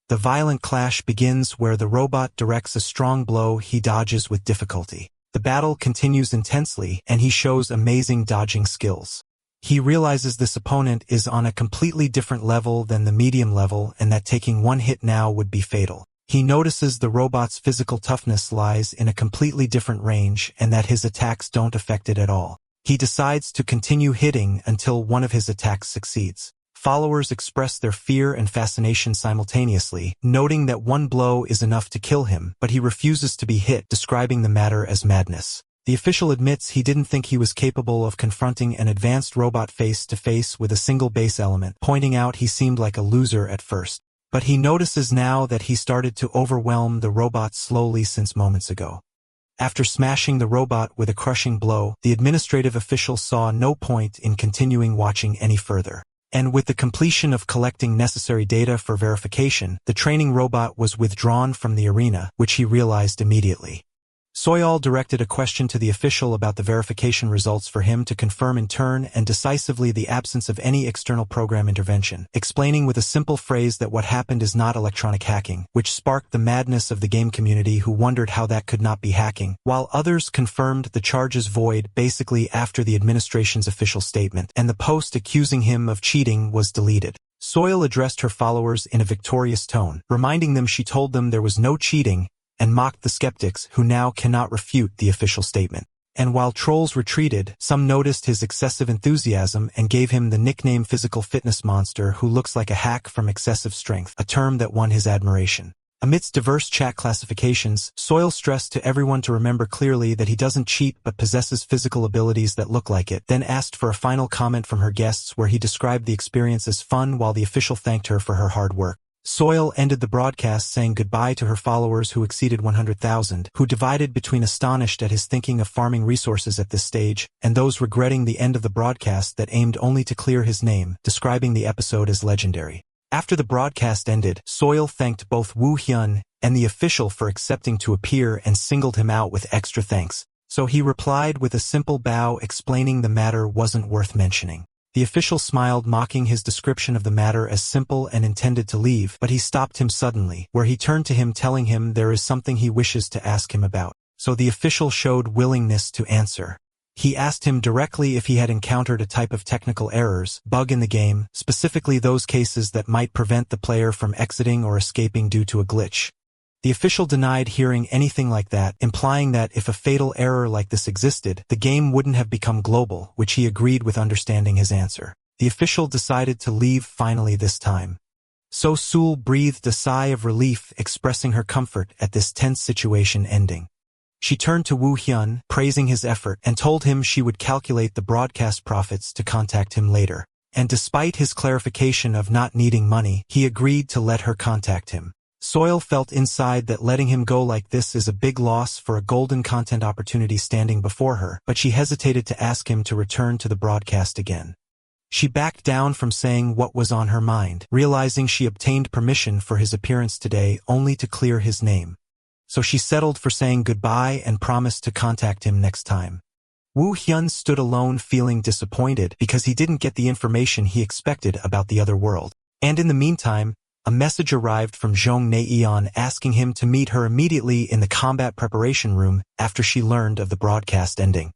The violent clash begins where the robot directs a strong blow he dodges with difficulty. The battle continues intensely, and he shows amazing dodging skills. He realizes this opponent is on a completely different level than the medium level, and that taking one hit now would be fatal. He notices the robot's physical toughness lies in a completely different range, and that his attacks don't affect it at all. He decides to continue hitting until one of his attacks succeeds. Followers express their fear and fascination simultaneously, noting that one blow is enough to kill him, but he refuses to be hit, describing the matter as madness. The official admits he didn't think he was capable of confronting an advanced robot face-to-face with a single base element, pointing out he seemed like a loser at first. But he notices now that he started to overwhelm the robot slowly since moments ago. After smashing the robot with a crushing blow, the administrative official saw no point in continuing watching any further. And with the completion of collecting necessary data for verification, the training robot was withdrawn from the arena, which he realized immediately. Soil directed a question to the official about the verification results for him to confirm in turn and decisively the absence of any external program intervention, explaining with a simple phrase that what happened is not electronic hacking, which sparked the madness of the game community who wondered how that could not be hacking, while others confirmed the charges void basically after the administration's official statement, and the post accusing him of cheating was deleted. Soil addressed her followers in a victorious tone, reminding them she told them there was no cheating, and mocked the skeptics who now cannot refute the official statement. And while trolls retreated, some noticed his excessive enthusiasm and gave him the nickname Physical Fitness Monster, who looks like a hack from excessive strength, a term that won his admiration. Amidst diverse chat classifications, Soil stressed to everyone to remember clearly that he doesn't cheat but possesses physical abilities that look like it, then asked for a final comment from her guests where he described the experience as fun while the official thanked her for her hard work. Soil ended the broadcast saying goodbye to her followers who exceeded 100,000, who divided between astonished at his thinking of farming resources at this stage, and those regretting the end of the broadcast that aimed only to clear his name, describing the episode as legendary. After the broadcast ended, Soil thanked both Woo Hyun and the official for accepting to appear and singled him out with extra thanks, so he replied with a simple bow explaining the matter wasn't worth mentioning. The official smiled, mocking his description of the matter as simple and intended to leave, but he stopped him suddenly, where he turned to him telling him there is something he wishes to ask him about. So the official showed willingness to answer. He asked him directly if he had encountered a type of technical errors, bug in the game, specifically those cases that might prevent the player from exiting or escaping due to a glitch. The official denied hearing anything like that, implying that if a fatal error like this existed, the game wouldn't have become global, which he agreed with, understanding his answer. The official decided to leave finally this time. So Sul breathed a sigh of relief, expressing her comfort at this tense situation ending. She turned to Woo Hyun, praising his effort, and told him she would calculate the broadcast profits to contact him later. And despite his clarification of not needing money, he agreed to let her contact him. Soil felt inside that letting him go like this is a big loss for a golden content opportunity standing before her, but she hesitated to ask him to return to the broadcast again. She backed down from saying what was on her mind, realizing she obtained permission for his appearance today only to clear his name. So she settled for saying goodbye and promised to contact him next time. Woo Hyun stood alone, feeling disappointed because he didn't get the information he expected about the other world. And in the meantime, a message arrived from Jong Naeon asking him to meet her immediately in the combat preparation room after she learned of the broadcast ending.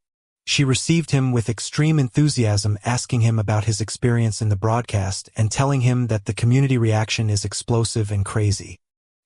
She received him with extreme enthusiasm, asking him about his experience in the broadcast and telling him that the community reaction is explosive and crazy.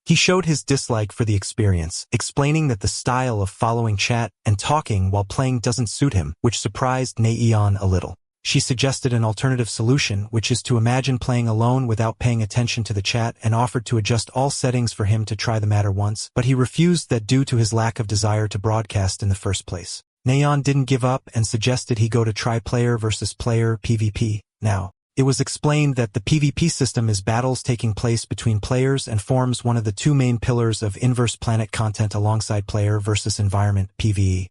He showed his dislike for the experience, explaining that the style of following chat and talking while playing doesn't suit him, which surprised Naeon a little. She suggested an alternative solution, which is to imagine playing alone without paying attention to the chat, and offered to adjust all settings for him to try the matter once, but he refused that due to his lack of desire to broadcast in the first place. Naeon didn't give up and suggested he go to try player versus player PvP. Now, it was explained that the PvP system is battles taking place between players and forms one of the two main pillars of inverse planet content alongside player versus environment PvE.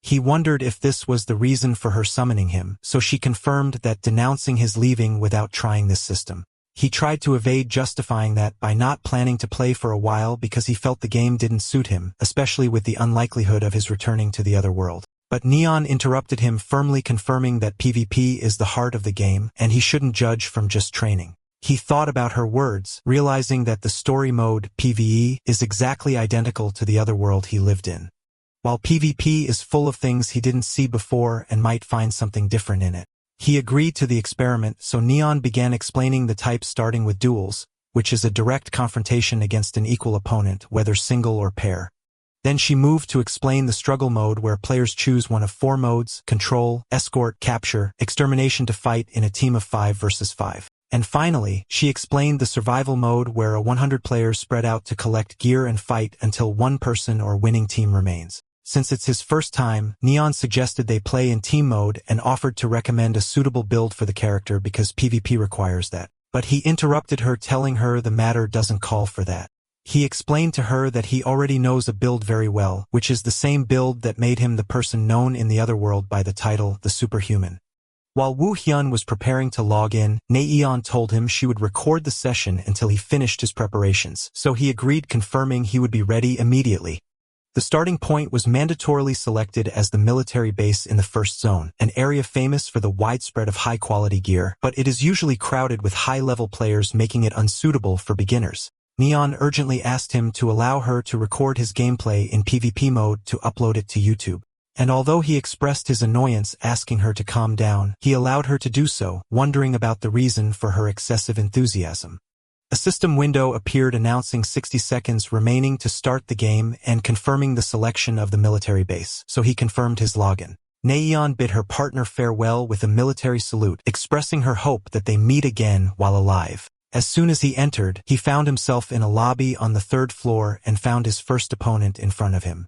He wondered if this was the reason for her summoning him, so she confirmed that, denouncing his leaving without trying this system. He tried to evade, justifying that by not planning to play for a while because he felt the game didn't suit him, especially with the unlikelihood of his returning to the other world. But Neon interrupted him, firmly confirming that PvP is the heart of the game and he shouldn't judge from just training. He thought about her words, realizing that the story mode, PvE, is exactly identical to the other world he lived in. While PvP is full of things he didn't see before and might find something different in it. He agreed to the experiment, so Neon began explaining the types, starting with duels, which is a direct confrontation against an equal opponent, whether single or pair. Then she moved to explain the struggle mode, where players choose one of 4 modes: control, escort, capture, extermination, to fight in a team of 5 versus 5. And finally, she explained the survival mode, where 100 players spread out to collect gear and fight until one person or winning team remains. Since it's his first time, Neon suggested they play in team mode and offered to recommend a suitable build for the character because PvP requires that. But he interrupted her, telling her the matter doesn't call for that. He explained to her that he already knows a build very well, which is the same build that made him the person known in the other world by the title, the Superhuman. While Woo Hyun was preparing to log in, Naeon told him she would record the session until he finished his preparations, so he agreed, confirming he would be ready immediately. The starting point was mandatorily selected as the military base in the first zone, an area famous for the widespread of high-quality gear, but it is usually crowded with high-level players, making it unsuitable for beginners. Neon urgently asked him to allow her to record his gameplay in PvP mode to upload it to YouTube. And although he expressed his annoyance asking her to calm down, he allowed her to do so, wondering about the reason for her excessive enthusiasm. A system window appeared announcing 60 seconds remaining to start the game and confirming the selection of the military base, so he confirmed his login. Neon bid her partner farewell with a military salute, expressing her hope that they meet again while alive. As soon as he entered, he found himself in a lobby on the 3rd floor and found his first opponent in front of him.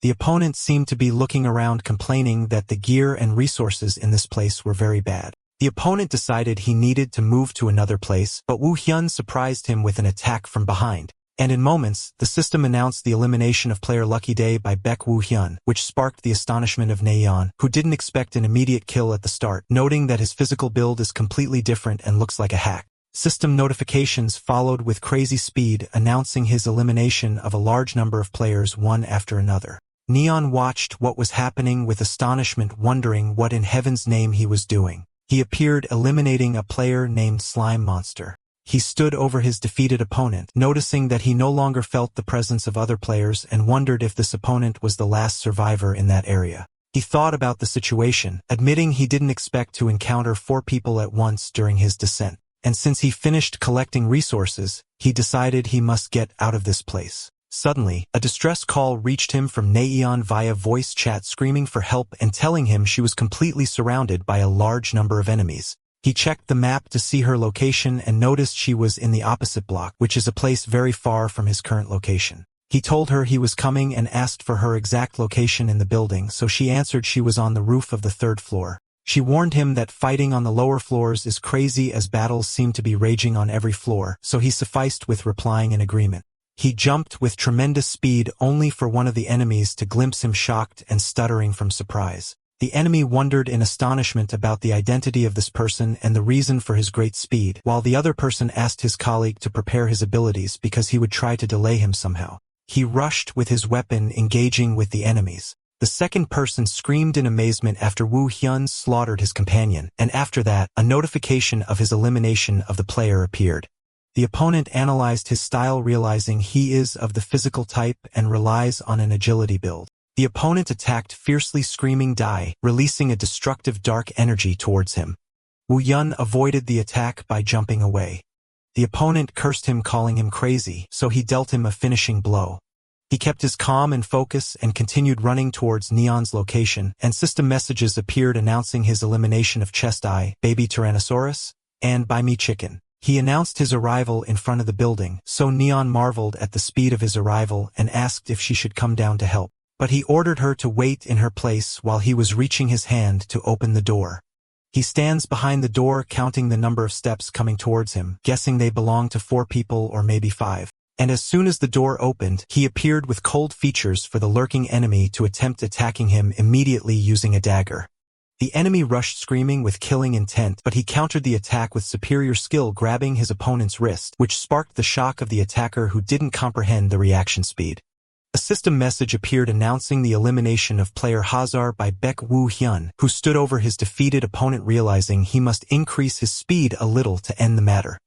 The opponent seemed to be looking around, complaining that the gear and resources in this place were very bad. The opponent decided he needed to move to another place, but Woo Hyun surprised him with an attack from behind. And in moments, the system announced the elimination of player Lucky Day by Baek Woo Hyun, which sparked the astonishment of Nayeon, who didn't expect an immediate kill at the start, noting that his physical build is completely different and looks like a hack. System notifications followed with crazy speed, announcing his elimination of a large number of players one after another. Neon watched what was happening with astonishment, wondering what in heaven's name he was doing. He appeared eliminating a player named Slime Monster. He stood over his defeated opponent, noticing that he no longer felt the presence of other players and wondered if this opponent was the last survivor in that area. He thought about the situation, admitting he didn't expect to encounter 4 people at once during his descent. And since he finished collecting resources, he decided he must get out of this place. Suddenly, a distress call reached him from Naeon via voice chat, screaming for help and telling him she was completely surrounded by a large number of enemies. He checked the map to see her location and noticed she was in the opposite block, which is a place very far from his current location. He told her he was coming and asked for her exact location in the building, so she answered she was on the roof of the 3rd floor. She warned him that fighting on the lower floors is crazy as battles seem to be raging on every floor, so he sufficed with replying in agreement. He jumped with tremendous speed only for one of the enemies to glimpse him shocked and stuttering from surprise. The enemy wondered in astonishment about the identity of this person and the reason for his great speed, while the other person asked his colleague to prepare his abilities because he would try to delay him somehow. He rushed with his weapon, engaging with the enemies. The second person screamed in amazement after Woo Hyun slaughtered his companion, and after that, a notification of his elimination of the player appeared. The opponent analyzed his style, realizing he is of the physical type and relies on an agility build. The opponent attacked fiercely, screaming "Die," releasing a destructive dark energy towards him. Woo Hyun avoided the attack by jumping away. The opponent cursed him, calling him crazy, so he dealt him a finishing blow. He kept his calm and focus and continued running towards Neon's location, and system messages appeared announcing his elimination of Chest Eye, Baby Tyrannosaurus, and Buy Me Chicken. He announced his arrival in front of the building, so Neon marveled at the speed of his arrival and asked if she should come down to help. But he ordered her to wait in her place while he was reaching his hand to open the door. He stands behind the door, counting the number of steps coming towards him, guessing they belong to 4 people or maybe 5. And as soon as the door opened, he appeared with cold features for the lurking enemy to attempt attacking him immediately using a dagger. The enemy rushed screaming with killing intent, but he countered the attack with superior skill, grabbing his opponent's wrist, which sparked the shock of the attacker who didn't comprehend the reaction speed. A system message appeared announcing the elimination of player Hazar by Baek Woo Hyun, who stood over his defeated opponent, realizing he must increase his speed a little to end the matter.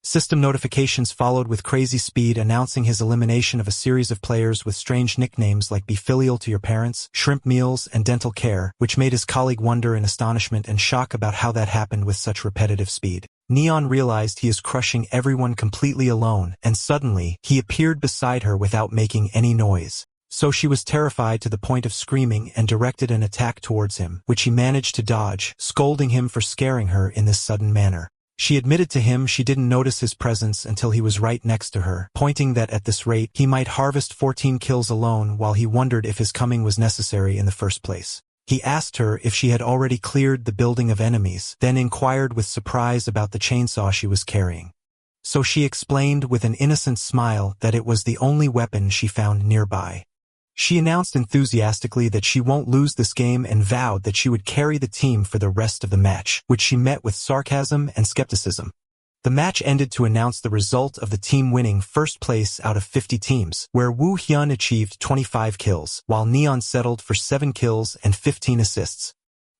System notifications followed with crazy speed, announcing his elimination of a series of players with strange nicknames like Be Filial to Your Parents, Shrimp Meals, and Dental Care, which made his colleague wonder in astonishment and shock about how that happened with such repetitive speed. Neon realized he is crushing everyone completely alone, and suddenly, he appeared beside her without making any noise. So she was terrified to the point of screaming and directed an attack towards him, which he managed to dodge, scolding him for scaring her in this sudden manner. She admitted to him she didn't notice his presence until he was right next to her, pointing that at this rate, he might harvest 14 kills alone, while he wondered if his coming was necessary in the first place. He asked her if she had already cleared the building of enemies, then inquired with surprise about the chainsaw she was carrying. So she explained with an innocent smile that it was the only weapon she found nearby. She announced enthusiastically that she won't lose this game and vowed that she would carry the team for the rest of the match, which she met with sarcasm and skepticism. The match ended to announce the result of the team winning first place out of 50 teams, where Woo Hyun achieved 25 kills, while Neon settled for 7 kills and 15 assists.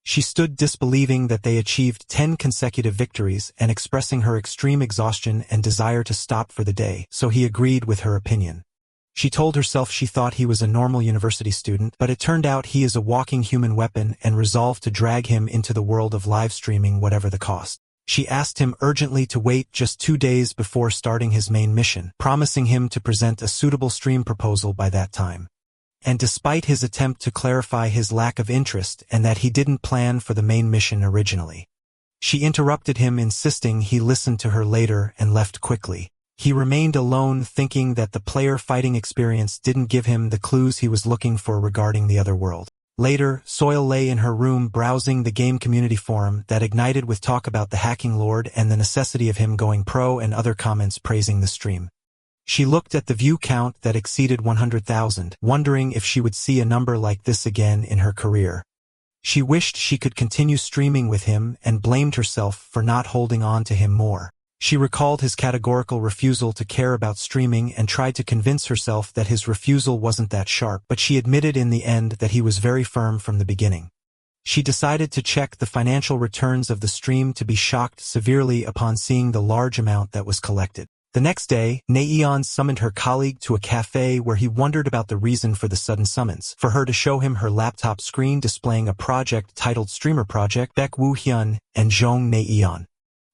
She stood disbelieving that they achieved 10 consecutive victories and expressing her extreme exhaustion and desire to stop for the day, so he agreed with her opinion. She told herself she thought he was a normal university student, but it turned out he is a walking human weapon and resolved to drag him into the world of live streaming whatever the cost. She asked him urgently to wait just 2 days before starting his main mission, promising him to present a suitable stream proposal by that time. And despite his attempt to clarify his lack of interest and that he didn't plan for the main mission originally, she interrupted him, insisting he listened to her later and left quickly. He remained alone, thinking that the player fighting experience didn't give him the clues he was looking for regarding the other world. Later, Soil lay in her room browsing the game community forum that ignited with talk about the hacking lord and the necessity of him going pro and other comments praising the stream. She looked at the view count that exceeded 100,000, wondering if she would see a number like this again in her career. She wished she could continue streaming with him and blamed herself for not holding on to him more. She recalled his categorical refusal to care about streaming and tried to convince herself that his refusal wasn't that sharp, but she admitted in the end that he was very firm from the beginning. She decided to check the financial returns of the stream to be shocked severely upon seeing the large amount that was collected. The next day, Naeon summoned her colleague to a cafe where he wondered about the reason for the sudden summons, for her to show him her laptop screen displaying a project titled Streamer Project Baek Woo Hyun and Jong Naeon.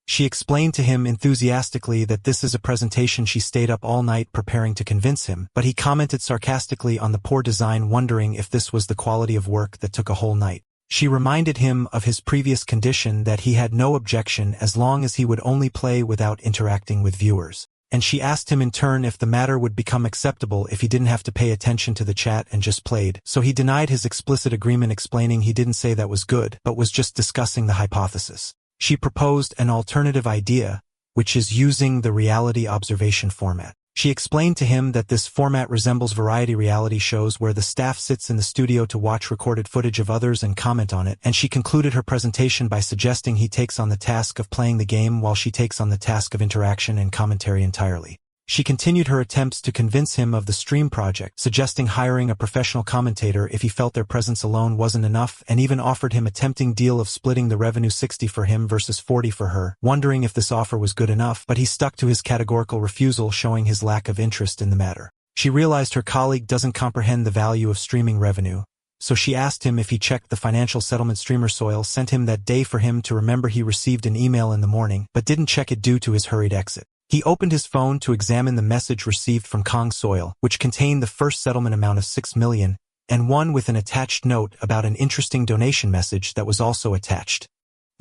She explained to him enthusiastically that this is a presentation she stayed up all night preparing to convince him, but he commented sarcastically on the poor design, wondering if this was the quality of work that took a whole night. She reminded him of his previous condition that he had no objection as long as he would only play without interacting with viewers. And she asked him in turn if the matter would become acceptable if he didn't have to pay attention to the chat and just played, so he denied his explicit agreement, explaining he didn't say that was good, but was just discussing the hypothesis. She proposed an alternative idea, which is using the reality observation format. She explained to him that this format resembles variety reality shows where the staff sits in the studio to watch recorded footage of others and comment on it, and she concluded her presentation by suggesting he takes on the task of playing the game while she takes on the task of interaction and commentary entirely. She continued her attempts to convince him of the stream project, suggesting hiring a professional commentator if he felt their presence alone wasn't enough, and even offered him a tempting deal of splitting the revenue 60 for him versus 40 for her, wondering if this offer was good enough, but he stuck to his categorical refusal, showing his lack of interest in the matter. She realized her colleague doesn't comprehend the value of streaming revenue, so she asked him if he checked the financial settlement Streamer Soil sent him that day for him to remember he received an email in the morning, but didn't check it due to his hurried exit. He opened his phone to examine the message received from Kong Soil, which contained the first settlement amount of 6 million, and one with an attached note about an interesting donation message that was also attached.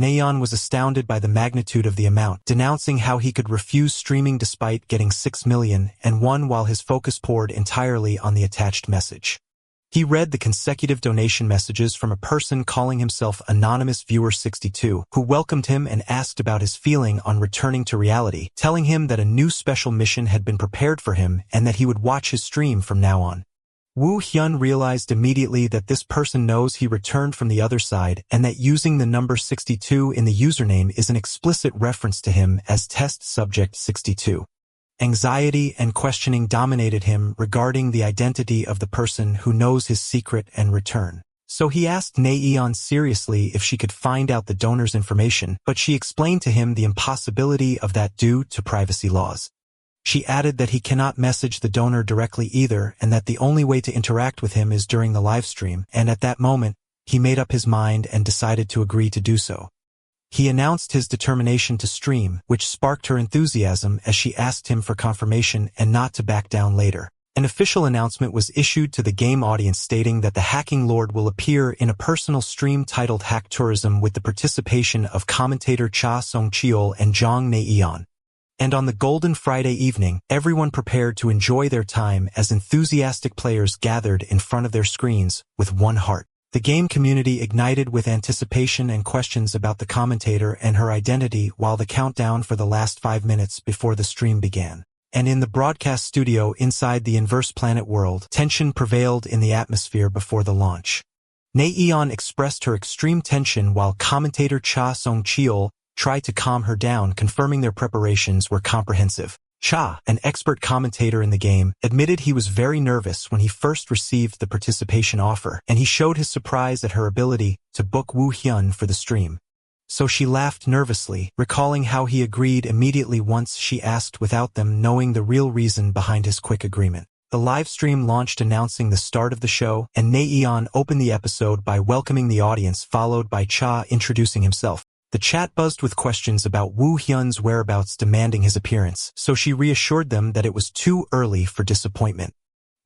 Naeon was astounded by the magnitude of the amount, denouncing how he could refuse streaming despite getting 6 million, and won while his focus poured entirely on the attached message. He read the consecutive donation messages from a person calling himself Anonymous Viewer 62, who welcomed him and asked about his feeling on returning to reality, telling him that a new special mission had been prepared for him and that he would watch his stream from now on. Woo Hyun realized immediately that this person knows he returned from the other side and that using the number 62 in the username is an explicit reference to him as Test Subject 62. Anxiety and questioning dominated him regarding the identity of the person who knows his secret and return. So he asked Naeon seriously if she could find out the donor's information, but she explained to him the impossibility of that due to privacy laws. She added that he cannot message the donor directly either, and that the only way to interact with him is during the live stream, and at that moment, he made up his mind and decided to agree to do so. He announced his determination to stream, which sparked her enthusiasm as she asked him for confirmation and not to back down later. An official announcement was issued to the game audience stating that the Hacking Lord will appear in a personal stream titled Hack Tourism with the participation of commentator Cha Song-cheol and Jong Naeon. And on the Golden Friday evening, everyone prepared to enjoy their time as enthusiastic players gathered in front of their screens with one heart. The game community ignited with anticipation and questions about the commentator and her identity while the countdown for the last 5 minutes before the stream began. And in the broadcast studio inside the Inverse Planet world, tension prevailed in the atmosphere before the launch. Naeon expressed her extreme tension while commentator Cha Song-cheol tried to calm her down, confirming their preparations were comprehensive. Cha, an expert commentator in the game, admitted he was very nervous when he first received the participation offer, and he showed his surprise at her ability to book Woo Hyun for the stream. So she laughed nervously, recalling how he agreed immediately once she asked without them knowing the real reason behind his quick agreement. The live stream launched announcing the start of the show, and Naeon opened the episode by welcoming the audience, followed by Cha introducing himself. The chat buzzed with questions about Woo Hyun's whereabouts, demanding his appearance, so she reassured them that it was too early for disappointment.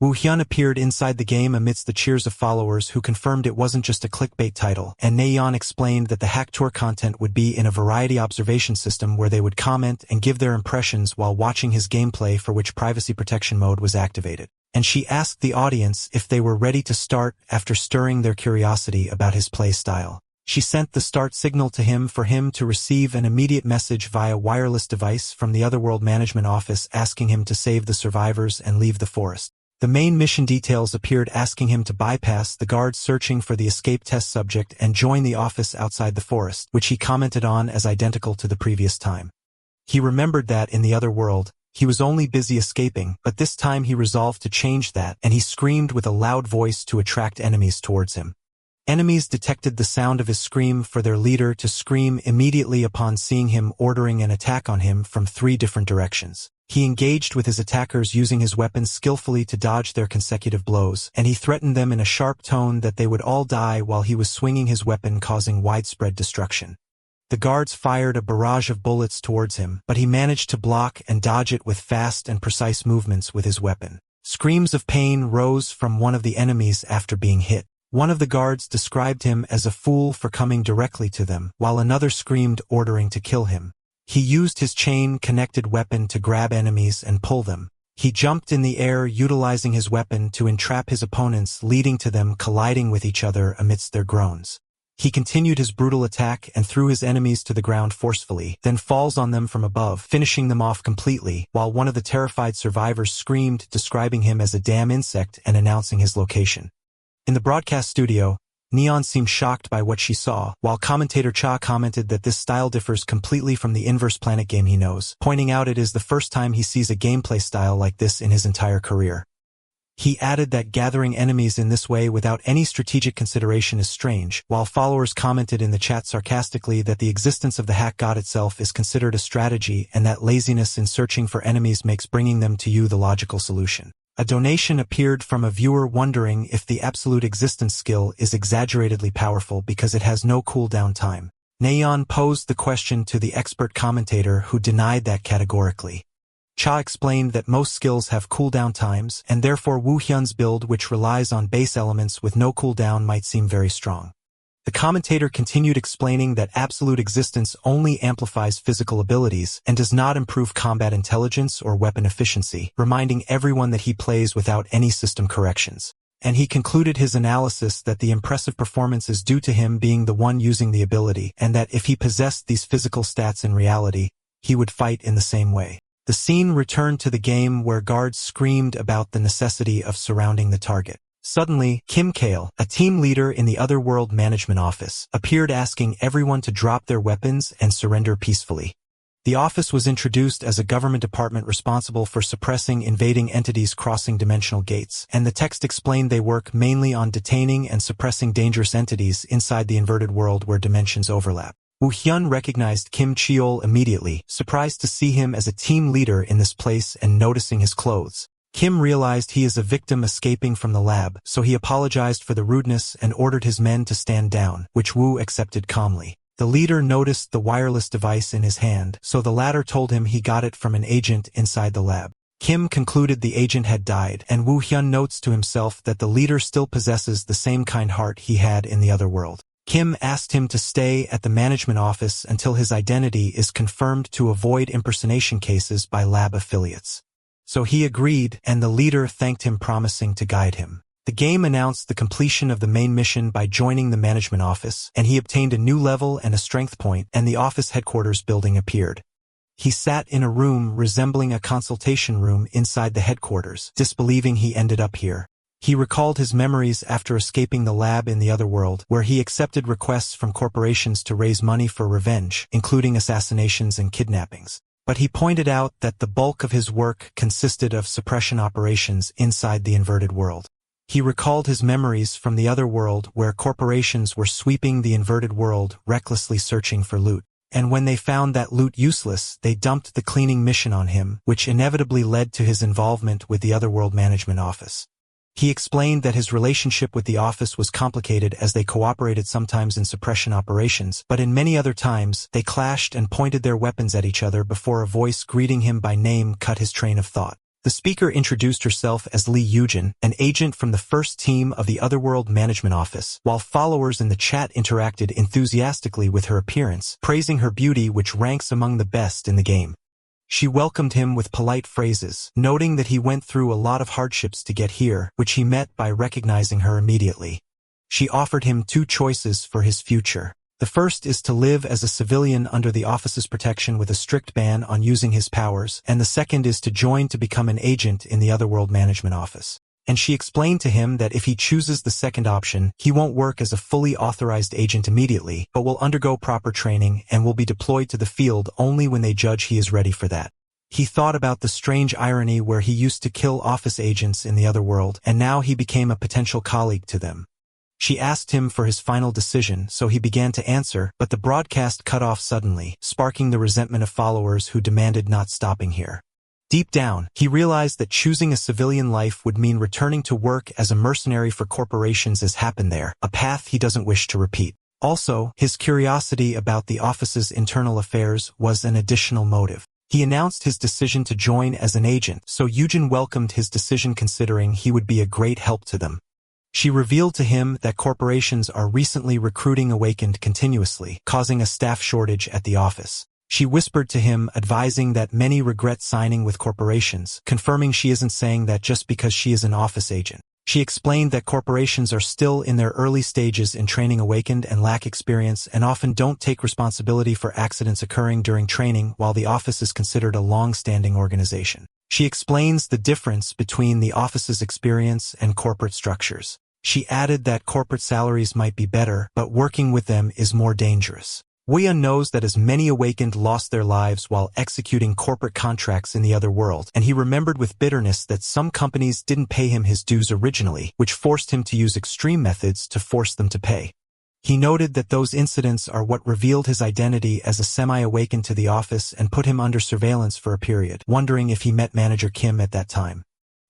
Woo Hyun appeared inside the game amidst the cheers of followers who confirmed it wasn't just a clickbait title, and Naeon explained that the hack tour content would be in a variety observation system where they would comment and give their impressions while watching his gameplay, for which privacy protection mode was activated. And she asked the audience if they were ready to start after stirring their curiosity about his play style. She sent the start signal to him for him to receive an immediate message via wireless device from the Otherworld management office asking him to save the survivors and leave the forest. The main mission details appeared asking him to bypass the guards searching for the escape test subject and join the office outside the forest, which he commented on as identical to the previous time. He remembered that in the other world, he was only busy escaping, but this time he resolved to change that, and he screamed with a loud voice to attract enemies towards him. Enemies detected the sound of his scream for their leader to scream immediately upon seeing him, ordering an attack on him from 3 different directions. He engaged with his attackers using his weapons skillfully to dodge their consecutive blows, and he threatened them in a sharp tone that they would all die while he was swinging his weapon, causing widespread destruction. The guards fired a barrage of bullets towards him, but he managed to block and dodge it with fast and precise movements with his weapon. Screams of pain rose from one of the enemies after being hit. One of the guards described him as a fool for coming directly to them, while another screamed, ordering to kill him. He used his chain-connected weapon to grab enemies and pull them. He jumped in the air, utilizing his weapon to entrap his opponents, leading to them colliding with each other amidst their groans. He continued his brutal attack and threw his enemies to the ground forcefully, then falls on them from above, finishing them off completely, while one of the terrified survivors screamed, describing him as a damn insect and announcing his location. In the broadcast studio, Neon seemed shocked by what she saw, while commentator Cha commented that this style differs completely from the Inverse Planet game he knows, pointing out it is the first time he sees a gameplay style like this in his entire career. He added that gathering enemies in this way without any strategic consideration is strange, while followers commented in the chat sarcastically that the existence of the hack god itself is considered a strategy and that laziness in searching for enemies makes bringing them to you the logical solution. A donation appeared from a viewer wondering if the absolute existence skill is exaggeratedly powerful because it has no cooldown time. Neon posed the question to the expert commentator, who denied that categorically. Cha explained that most skills have cooldown times, and therefore Woo Hyun's build, which relies on base elements with no cooldown, might seem very strong. The commentator continued explaining that absolute existence only amplifies physical abilities and does not improve combat intelligence or weapon efficiency, reminding everyone that he plays without any system corrections. And he concluded his analysis that the impressive performance is due to him being the one using the ability, and that if he possessed these physical stats in reality, he would fight in the same way. The scene returned to the game where guards screamed about the necessity of surrounding the target. Suddenly, Kim Kale, a team leader in the Otherworld management office, appeared asking everyone to drop their weapons and surrender peacefully. The office was introduced as a government department responsible for suppressing invading entities crossing dimensional gates, and the text explained they work mainly on detaining and suppressing dangerous entities inside the inverted world where dimensions overlap. Woo Hyun recognized Kim Cheol immediately, surprised to see him as a team leader in this place and noticing his clothes. Kim realized he is a victim escaping from the lab, so he apologized for the rudeness and ordered his men to stand down, which Woo accepted calmly. The leader noticed the wireless device in his hand, so the latter told him he got it from an agent inside the lab. Kim concluded the agent had died, and Woo Hyun notes to himself that the leader still possesses the same kind heart he had in the other world. Kim asked him to stay at the management office until his identity is confirmed to avoid impersonation cases by lab affiliates. So he agreed, and the leader thanked him, promising to guide him. The game announced the completion of the main mission by joining the management office, and he obtained a new level and a strength point, and the office headquarters building appeared. He sat in a room resembling a consultation room inside the headquarters, disbelieving he ended up here. He recalled his memories after escaping the lab in the other world, where he accepted requests from corporations to raise money for revenge, including assassinations and kidnappings. But he pointed out that the bulk of his work consisted of suppression operations inside the inverted world. He recalled his memories from the other world where corporations were sweeping the inverted world, recklessly searching for loot. And when they found that loot useless, they dumped the cleaning mission on him, which inevitably led to his involvement with the Otherworld Management Office. He explained that his relationship with the office was complicated as they cooperated sometimes in suppression operations, but in many other times, they clashed and pointed their weapons at each other before a voice greeting him by name cut his train of thought. The speaker introduced herself as Lee Yujin, an agent from the first team of the Otherworld Management Office, while followers in the chat interacted enthusiastically with her appearance, praising her beauty which ranks among the best in the game. She welcomed him with polite phrases, noting that he went through a lot of hardships to get here, which he met by recognizing her immediately. She offered him 2 choices for his future. The first is to live as a civilian under the office's protection with a strict ban on using his powers, and the second is to join to become an agent in the Otherworld Management Office. And she explained to him that if he chooses the second option, he won't work as a fully authorized agent immediately, but will undergo proper training and will be deployed to the field only when they judge he is ready for that. He thought about the strange irony where he used to kill office agents in the other world, and now he became a potential colleague to them. She asked him for his final decision, so he began to answer, but the broadcast cut off suddenly, sparking the resentment of followers who demanded not stopping here. Deep down, he realized that choosing a civilian life would mean returning to work as a mercenary for corporations as happened there, a path he doesn't wish to repeat. Also, his curiosity about the office's internal affairs was an additional motive. He announced his decision to join as an agent, so Yujin welcomed his decision considering he would be a great help to them. She revealed to him that corporations are recently recruiting Awakened continuously, causing a staff shortage at the office. She whispered to him, advising that many regret signing with corporations, confirming she isn't saying that just because she is an office agent. She explained that corporations are still in their early stages in training Awakened and lack experience and often don't take responsibility for accidents occurring during training, while the office is considered a long-standing organization. She explains the difference between the office's experience and corporate structures. She added that corporate salaries might be better, but working with them is more dangerous. Weiyun knows that as many Awakened lost their lives while executing corporate contracts in the other world, and he remembered with bitterness that some companies didn't pay him his dues originally, which forced him to use extreme methods to force them to pay. He noted that those incidents are what revealed his identity as a semi-awakened to the office and put him under surveillance for a period, wondering if he met Manager Kim at that time.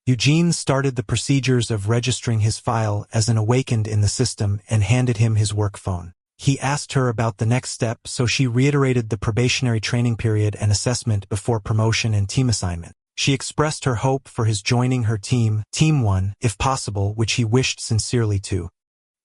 Eugene started the procedures of registering his file as an Awakened in the system and handed him his work phone. He asked her about the next step, so she reiterated the probationary training period and assessment before promotion and team assignment. She expressed her hope for his joining her team, Team 1, if possible, which he wished sincerely to.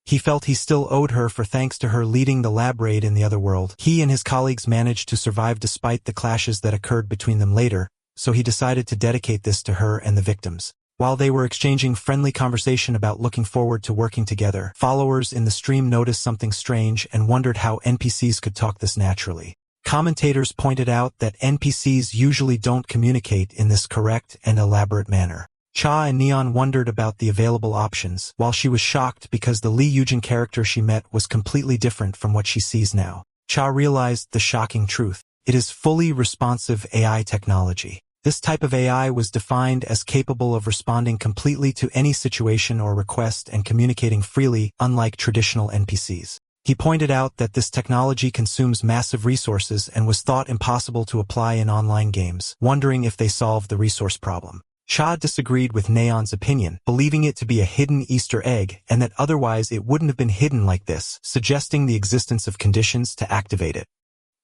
He felt he still owed her for thanks to her leading the lab raid in the other world. He and his colleagues managed to survive despite the clashes that occurred between them later, so he decided to dedicate this to her and the victims. While they were exchanging friendly conversation about looking forward to working together, followers in the stream noticed something strange and wondered how NPCs could talk this naturally. Commentators pointed out that NPCs usually don't communicate in this correct and elaborate manner. Cha and Neon wondered about the available options, while she was shocked because the Lee Yujin character she met was completely different from what she sees now. Cha realized the shocking truth. It is fully responsive AI technology. This type of AI was defined as capable of responding completely to any situation or request and communicating freely, unlike traditional NPCs. He pointed out that this technology consumes massive resources and was thought impossible to apply in online games, wondering if they solved the resource problem. Cha disagreed with Neon's opinion, believing it to be a hidden Easter egg and that otherwise it wouldn't have been hidden like this, suggesting the existence of conditions to activate it.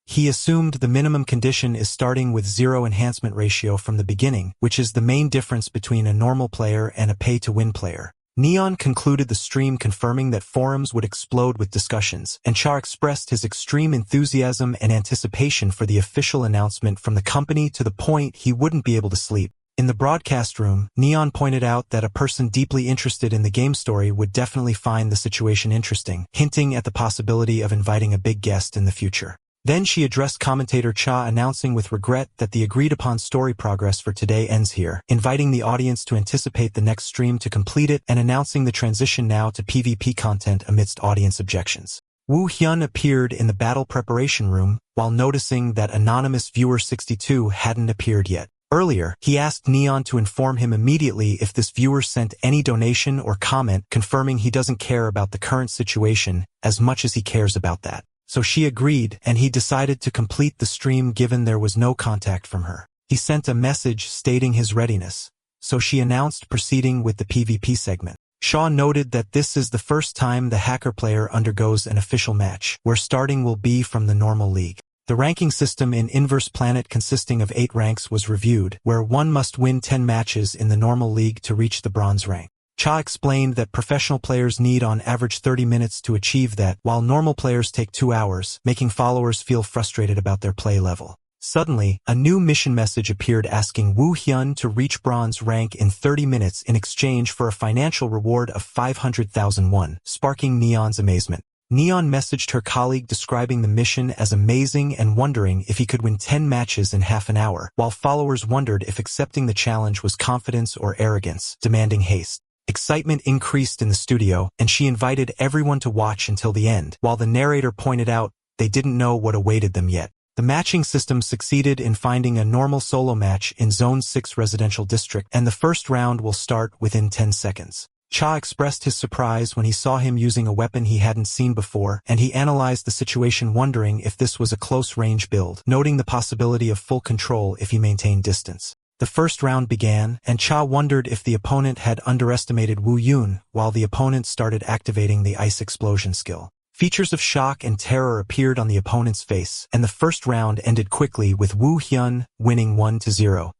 He assumed the minimum condition is starting with 0 enhancement ratio from the beginning, which is the main difference between a normal player and a pay-to-win player. Neon concluded the stream confirming that forums would explode with discussions, and Char expressed his extreme enthusiasm and anticipation for the official announcement from the company to the point he wouldn't be able to sleep. In the broadcast room, Neon pointed out that a person deeply interested in the game story would definitely find the situation interesting, hinting at the possibility of inviting a big guest in the future. Then she addressed commentator Cha, announcing with regret that the agreed-upon story progress for today ends here, inviting the audience to anticipate the next stream to complete it and announcing the transition now to PvP content amidst audience objections. Woo Hyun appeared in the battle preparation room while noticing that anonymous viewer 62 hadn't appeared yet. Earlier, he asked Neon to inform him immediately if this viewer sent any donation or comment, confirming he doesn't care about the current situation as much as he cares about that. So she agreed, and he decided to complete the stream given there was no contact from her. He sent a message stating his readiness, so she announced proceeding with the PvP segment. Shaw noted that this is the first time the hacker player undergoes an official match, where starting will be from the normal league. The ranking system in Inverse Planet consisting of 8 ranks was reviewed, where one must win 10 matches in the normal league to reach the bronze rank. Cha explained that professional players need on average 30 minutes to achieve that, while normal players take 2 hours, making followers feel frustrated about their play level. Suddenly, a new mission message appeared asking Woo Hyun to reach bronze rank in 30 minutes in exchange for a financial reward of 500,000 won, sparking Neon's amazement. Neon messaged her colleague describing the mission as amazing and wondering if he could win 10 matches in half an hour, while followers wondered if accepting the challenge was confidence or arrogance, demanding haste. Excitement increased in the studio, and she invited everyone to watch until the end, while the narrator pointed out they didn't know what awaited them yet. The matching system succeeded in finding a normal solo match in Zone 6 residential district, and the first round will start within 10 seconds. Cha expressed his surprise when he saw him using a weapon he hadn't seen before, and he analyzed the situation wondering if this was a close-range build, noting the possibility of full control if he maintained distance. The first round began, and Cha wondered if the opponent had underestimated Woo Hyun, while the opponent started activating the ice explosion skill. Features of shock and terror appeared on the opponent's face, and the first round ended quickly with Woo Hyun winning 1-0.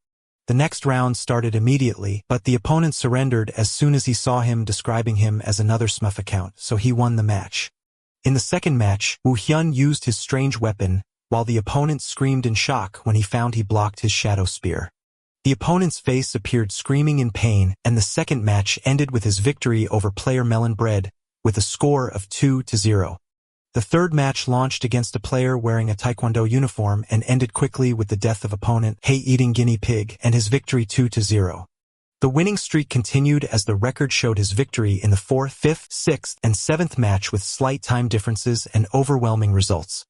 The next round started immediately, but the opponent surrendered as soon as he saw him, describing him as another Smurf account, so he won the match. In the second match, Woo Hyun used his strange weapon, while the opponent screamed in shock when he found he blocked his shadow spear. The opponent's face appeared screaming in pain, and the second match ended with his victory over player Melon Bread, with a score of 2-0. The third match launched against a player wearing a taekwondo uniform and ended quickly with the death of opponent Hay-Eating Guinea Pig and his victory 2-0. The winning streak continued as the record showed his victory in the 4th, 5th, 6th, and 7th match with slight time differences and overwhelming results.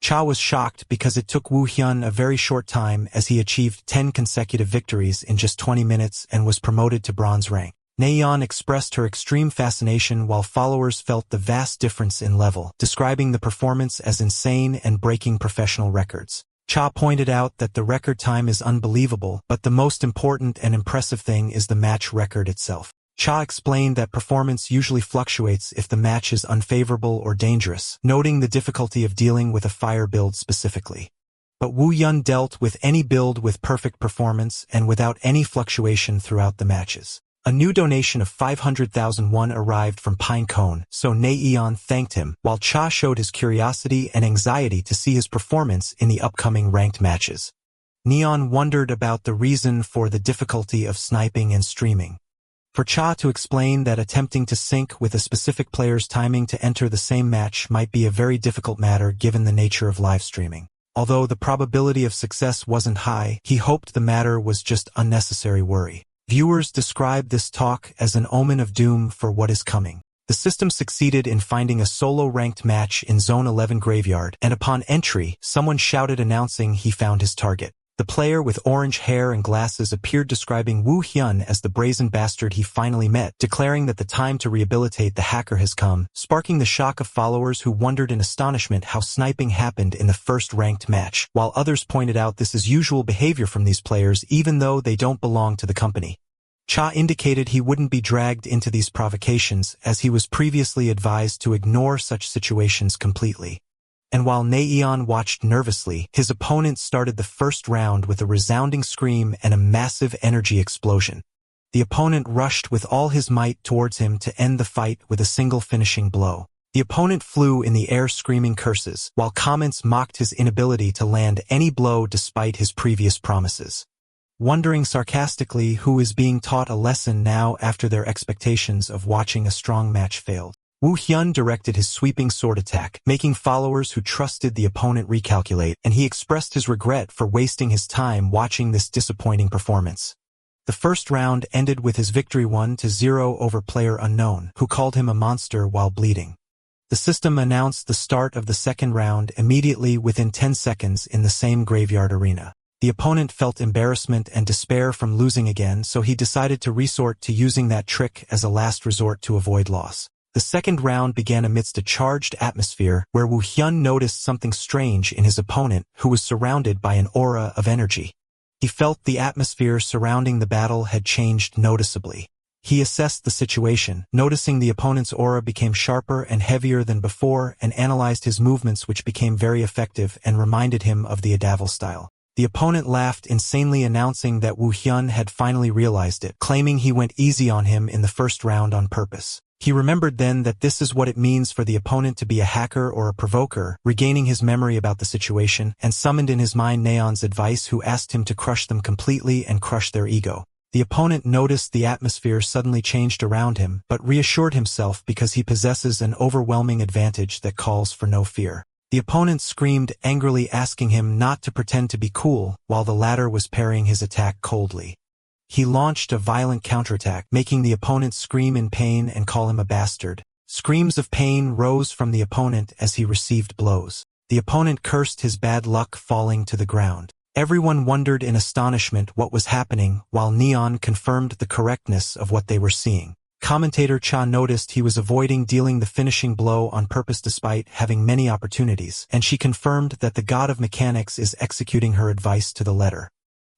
Cha was shocked because it took Woo Hyun a very short time, as he achieved 10 consecutive victories in just 20 minutes and was promoted to bronze rank. Nayeon expressed her extreme fascination while followers felt the vast difference in level, describing the performance as insane and breaking professional records. Cha pointed out that the record time is unbelievable, but the most important and impressive thing is the match record itself. Cha explained that performance usually fluctuates if the match is unfavorable or dangerous, noting the difficulty of dealing with a fire build specifically. But Woo Hyun dealt with any build with perfect performance and without any fluctuation throughout the matches. A new donation of 500,000 won arrived from Pinecone, so Naeon thanked him, while Cha showed his curiosity and anxiety to see his performance in the upcoming ranked matches. Neon wondered about the reason for the difficulty of sniping and streaming. For Cha to explain that attempting to sync with a specific player's timing to enter the same match might be a very difficult matter given the nature of live streaming. Although the probability of success wasn't high, he hoped the matter was just unnecessary worry. Viewers described this talk as an omen of doom for what is coming. The system succeeded in finding a solo-ranked match in Zone 11 Graveyard, and upon entry, someone shouted announcing he found his target. The player with orange hair and glasses appeared describing Woo Hyun as the brazen bastard he finally met, declaring that the time to rehabilitate the hacker has come, sparking the shock of followers who wondered in astonishment how sniping happened in the first ranked match, while others pointed out this is usual behavior from these players even though they don't belong to the company. Cha indicated he wouldn't be dragged into these provocations as he was previously advised to ignore such situations completely. And while Naeon watched nervously, his opponent started the first round with a resounding scream and a massive energy explosion. The opponent rushed with all his might towards him to end the fight with a single finishing blow. The opponent flew in the air screaming curses, while comments mocked his inability to land any blow despite his previous promises. Wondering sarcastically who is being taught a lesson now after their expectations of watching a strong match failed. Woo Hyun directed his sweeping sword attack, making followers who trusted the opponent recalculate, and he expressed his regret for wasting his time watching this disappointing performance. The first round ended with his victory 1-0 over player unknown, who called him a monster while bleeding. The system announced the start of the second round immediately within 10 seconds in the same graveyard arena. The opponent felt embarrassment and despair from losing again, so he decided to resort to using that trick as a last resort to avoid loss. The second round began amidst a charged atmosphere where Woo Hyun noticed something strange in his opponent, who was surrounded by an aura of energy. He felt the atmosphere surrounding the battle had changed noticeably. He assessed the situation, noticing the opponent's aura became sharper and heavier than before, and analyzed his movements, which became very effective and reminded him of the Adavil style. The opponent laughed insanely, announcing that Woo Hyun had finally realized it, claiming he went easy on him in the first round on purpose. He remembered then that this is what it means for the opponent to be a hacker or a provoker, regaining his memory about the situation, and summoned in his mind Neon's advice, who asked him to crush them completely and crush their ego. The opponent noticed the atmosphere suddenly changed around him, but reassured himself because he possesses an overwhelming advantage that calls for no fear. The opponent screamed angrily, asking him not to pretend to be cool, while the latter was parrying his attack coldly. He launched a violent counterattack, making the opponent scream in pain and call him a bastard. Screams of pain rose from the opponent as he received blows. The opponent cursed his bad luck, falling to the ground. Everyone wondered in astonishment what was happening, while Neon confirmed the correctness of what they were seeing. Commentator Cha noticed he was avoiding dealing the finishing blow on purpose despite having many opportunities, and she confirmed that the god of mechanics is executing her advice to the letter.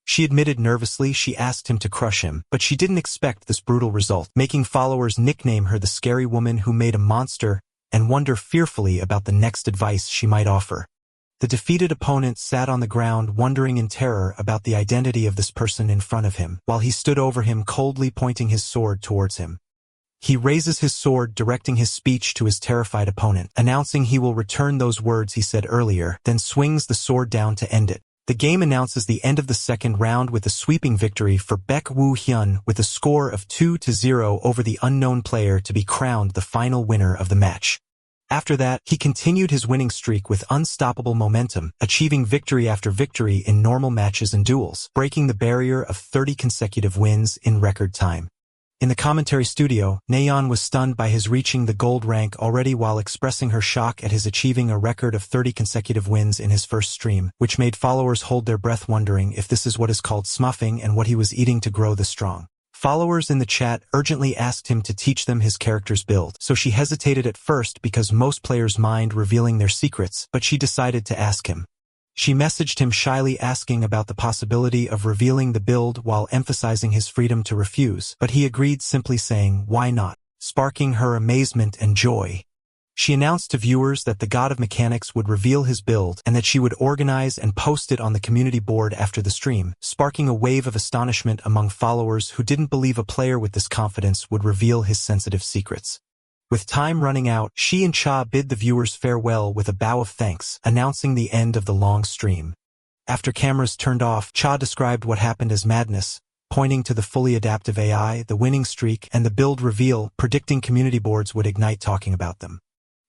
She admitted nervously she asked him to crush him, but she didn't expect this brutal result, making followers nickname her the scary woman who made a monster and wonder fearfully about the next advice she might offer. The defeated opponent sat on the ground, wondering in terror about the identity of this person in front of him, while he stood over him, coldly pointing his sword towards him. He raises his sword, directing his speech to his terrified opponent, announcing he will return those words he said earlier, then swings the sword down to end it. The game announces the end of the second round with a sweeping victory for Baek Woo Hyun with a score of 2-0 over the unknown player to be crowned the final winner of the match. After that, he continued his winning streak with unstoppable momentum, achieving victory after victory in normal matches and duels, breaking the barrier of 30 consecutive wins in record time. In the commentary studio, Neon was stunned by his reaching the gold rank already, while expressing her shock at his achieving a record of 30 consecutive wins in his first stream, which made followers hold their breath, wondering if this is what is called smuffing and what he was eating to grow this strong. Followers in the chat urgently asked him to teach them his character's build, so she hesitated at first because most players mind revealing their secrets, but she decided to ask him. She messaged him shyly, asking about the possibility of revealing the build while emphasizing his freedom to refuse, but he agreed, simply saying, "Why not?" sparking her amazement and joy. She announced to viewers that the god of mechanics would reveal his build and that she would organize and post it on the community board after the stream, sparking a wave of astonishment among followers who didn't believe a player with this confidence would reveal his sensitive secrets. With time running out, she and Cha bid the viewers farewell with a bow of thanks, announcing the end of the long stream. After cameras turned off, Cha described what happened as madness, pointing to the fully adaptive AI, the winning streak, and the build reveal, predicting community boards would ignite talking about them.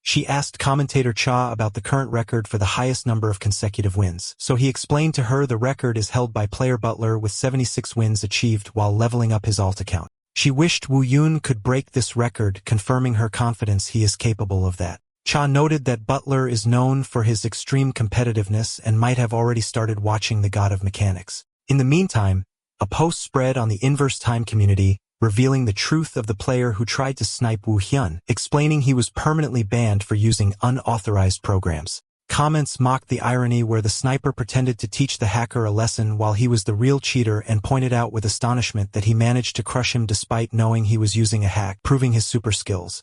She asked commentator Cha about the current record for the highest number of consecutive wins, so he explained to her the record is held by player Butler with 76 wins achieved while leveling up his alt account. She wished Woo Hyun could break this record, confirming her confidence he is capable of that. Cha noted that Butler is known for his extreme competitiveness and might have already started watching the God of Mechanics. In the meantime, a post spread on the Inverse Time community, revealing the truth of the player who tried to snipe Woo Hyun, explaining he was permanently banned for using unauthorized programs. Comments mocked the irony where the sniper pretended to teach the hacker a lesson while he was the real cheater, and pointed out with astonishment that he managed to crush him despite knowing he was using a hack, proving his super skills.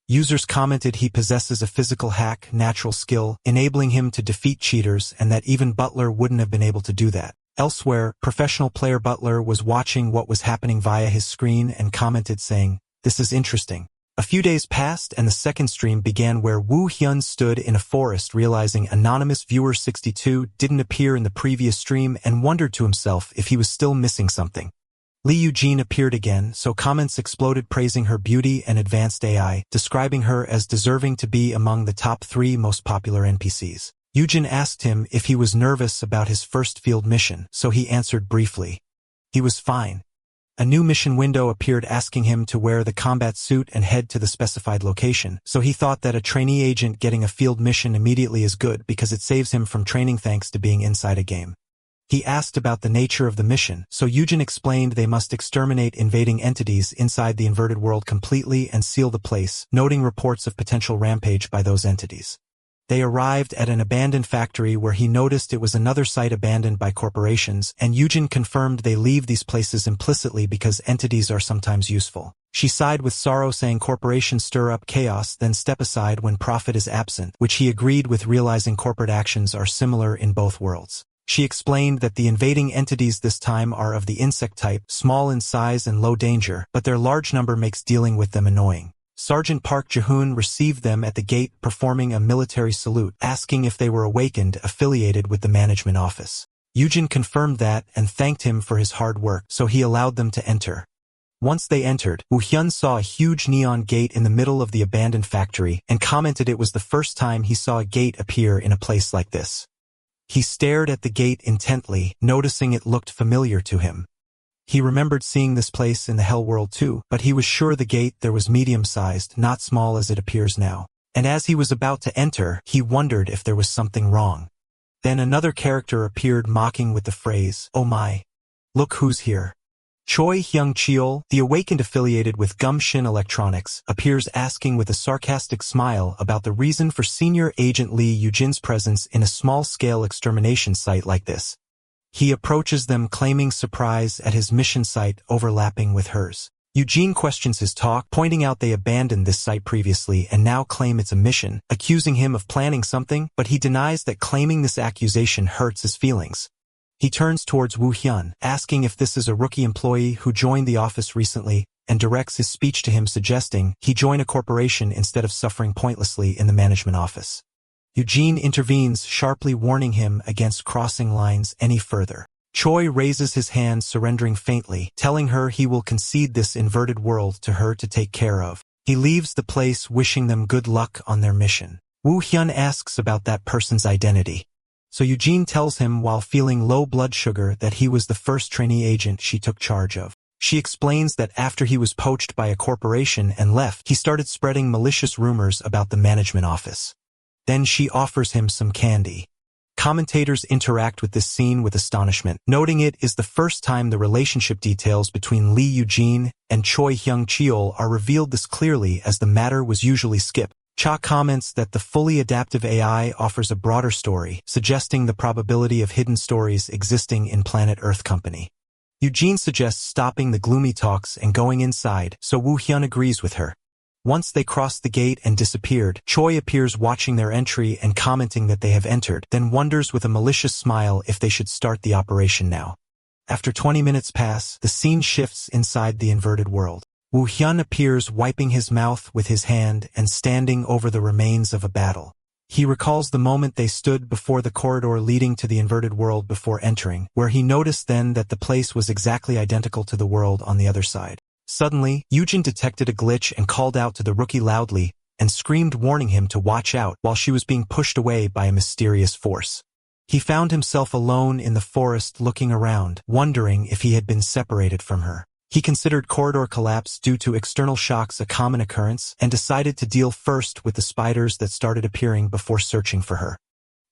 Users commented he possesses a physical hack, natural skill, enabling him to defeat cheaters, and that even Butler wouldn't have been able to do that. Elsewhere, professional player Butler was watching what was happening via his screen and commented saying, "This is interesting." A few days passed and the second stream began, where Woo Hyun stood in a forest, realizing anonymous viewer 62 didn't appear in the previous stream, and wondered to himself if he was still missing something. Lee Eugene appeared again, so comments exploded praising her beauty and advanced AI, describing her as deserving to be among the top 3 most popular NPCs. Eugene asked him if he was nervous about his first field mission, so he answered briefly. He was fine. A new mission window appeared asking him to wear the combat suit and head to the specified location, so he thought that a trainee agent getting a field mission immediately is good because it saves him from training thanks to being inside a game. He asked about the nature of the mission, so Eugene explained they must exterminate invading entities inside the inverted world completely and seal the place, noting reports of potential rampage by those entities. They arrived at an abandoned factory where he noticed it was another site abandoned by corporations, and Eugene confirmed they leave these places implicitly because entities are sometimes useful. She sighed with sorrow saying corporations stir up chaos then step aside when profit is absent, which he agreed with realizing corporate actions are similar in both worlds. She explained that the invading entities this time are of the insect type, small in size and low danger, but their large number makes dealing with them annoying. Sergeant Park Jae-hoon received them at the gate performing a military salute, asking if they were awakened affiliated with the management office. Eugene confirmed that and thanked him for his hard work, so he allowed them to enter. Once they entered, Woo-hyun saw a huge neon gate in the middle of the abandoned factory and commented it was the first time he saw a gate appear in a place like this. He stared at the gate intently, noticing it looked familiar to him. He remembered seeing this place in the Hell World too, but he was sure the gate there was medium-sized, not small as it appears now. And as he was about to enter, he wondered if there was something wrong. Then another character appeared mocking with the phrase, "Oh my! Look who's here." Choi Hyung-cheol, the awakened affiliated with Gumshin Electronics, appears asking with a sarcastic smile about the reason for Senior Agent Lee Eugene's presence in a small-scale extermination site like this. He approaches them claiming surprise at his mission site overlapping with hers. Eugene questions his talk, pointing out they abandoned this site previously and now claim it's a mission, accusing him of planning something, but he denies that claiming this accusation hurts his feelings. He turns towards Woo-hyun, asking if this is a rookie employee who joined the office recently, and directs his speech to him suggesting he join a corporation instead of suffering pointlessly in the management office. Eugene intervenes, sharply warning him against crossing lines any further. Choi raises his hand, surrendering faintly, telling her he will concede this inverted world to her to take care of. He leaves the place wishing them good luck on their mission. Woo-hyun asks about that person's identity. So Eugene tells him while feeling low blood sugar that he was the first trainee agent she took charge of. She explains that after he was poached by a corporation and left, he started spreading malicious rumors about the management office. Then she offers him some candy. Commentators interact with this scene with astonishment, noting it is the first time the relationship details between Lee Eugene and Choi Hyung-cheol are revealed this clearly, as the matter was usually skipped. Cha comments that the fully adaptive AI offers a broader story, suggesting the probability of hidden stories existing in Planet Earth Company. Eugene suggests stopping the gloomy talks and going inside, so Woo-hyun agrees with her. Once they cross the gate and disappeared, Choi appears watching their entry and commenting that they have entered, then wonders with a malicious smile if they should start the operation now. After 20 minutes pass, the scene shifts inside the inverted world. Woo-hyun appears wiping his mouth with his hand and standing over the remains of a battle. He recalls the moment they stood before the corridor leading to the inverted world before entering, where he noticed then that the place was exactly identical to the world on the other side. Suddenly, Eugene detected a glitch and called out to the rookie loudly and screamed, warning him to watch out while she was being pushed away by a mysterious force. He found himself alone in the forest looking around, wondering if he had been separated from her. He considered corridor collapse due to external shocks a common occurrence and decided to deal first with the spiders that started appearing before searching for her.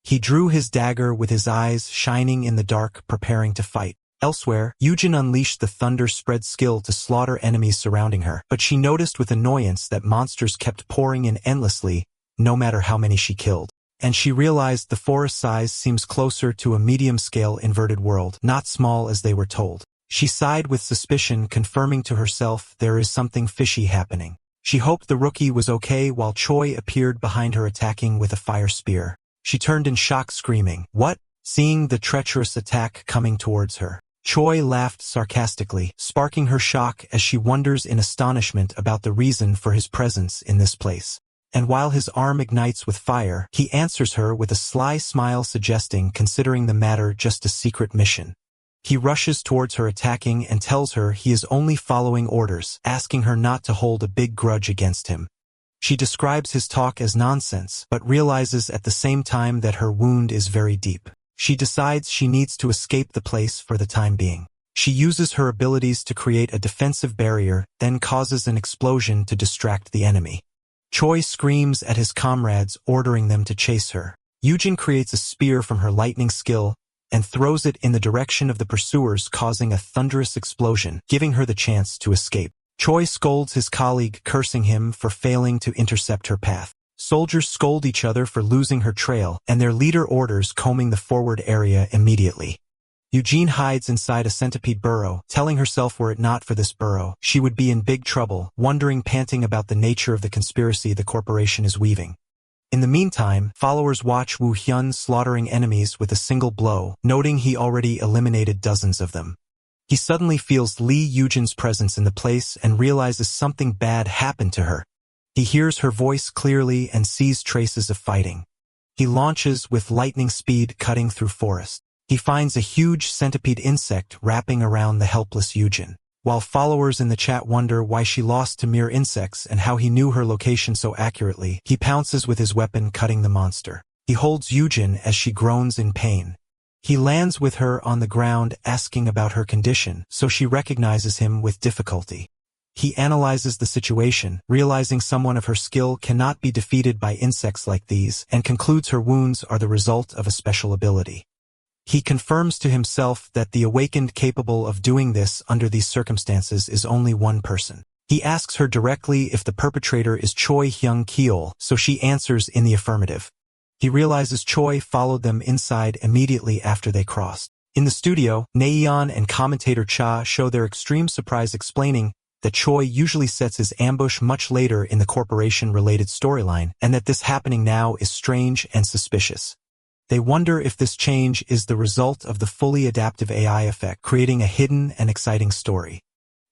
He drew his dagger with his eyes shining in the dark, preparing to fight. Elsewhere, Eugene unleashed the thunder-spread skill to slaughter enemies surrounding her, but she noticed with annoyance that monsters kept pouring in endlessly, no matter how many she killed. And she realized the forest size seems closer to a medium-scale inverted world, not small as they were told. She sighed with suspicion, confirming to herself there is something fishy happening. She hoped the rookie was okay while Choi appeared behind her attacking with a fire spear. She turned in shock, screaming, "What?" seeing the treacherous attack coming towards her. Choi laughed sarcastically, sparking her shock as she wonders in astonishment about the reason for his presence in this place. And while his arm ignites with fire, he answers her with a sly smile, suggesting considering the matter just a secret mission. He rushes towards her attacking and tells her he is only following orders, asking her not to hold a big grudge against him. She describes his talk as nonsense, but realizes at the same time that her wound is very deep. She decides she needs to escape the place for the time being. She uses her abilities to create a defensive barrier, then causes an explosion to distract the enemy. Choi screams at his comrades, ordering them to chase her. Yujin creates a spear from her lightning skill and throws it in the direction of the pursuers, causing a thunderous explosion, giving her the chance to escape. Choi scolds his colleague, cursing him for failing to intercept her path. Soldiers scold each other for losing her trail, and their leader orders combing the forward area immediately. Eugene hides inside a centipede burrow, telling herself were it not for this burrow, she would be in big trouble, wondering, panting about the nature of the conspiracy the corporation is weaving. In the meantime, followers watch Woo Hyun slaughtering enemies with a single blow, noting he already eliminated dozens of them. He suddenly feels Lee Eugen's presence in the place and realizes something bad happened to her. He hears her voice clearly and sees traces of fighting. He launches with lightning speed, cutting through forest. He finds a huge centipede insect wrapping around the helpless Eugen. While followers in the chat wonder why she lost to mere insects and how he knew her location so accurately, he pounces with his weapon, cutting the monster. He holds Eugen as she groans in pain. He lands with her on the ground, asking about her condition, so she recognizes him with difficulty. He analyzes the situation, realizing someone of her skill cannot be defeated by insects like these, and concludes her wounds are the result of a special ability. He confirms to himself that the awakened capable of doing this under these circumstances is only one person. He asks her directly if the perpetrator is Choi Hyung-keol, so she answers in the affirmative. He realizes Choi followed them inside immediately after they crossed. In the studio, Naeon and commentator Cha show their extreme surprise, explaining that Choi usually sets his ambush much later in the corporation-related storyline, and that this happening now is strange and suspicious. They wonder if this change is the result of the fully adaptive AI effect, creating a hidden and exciting story.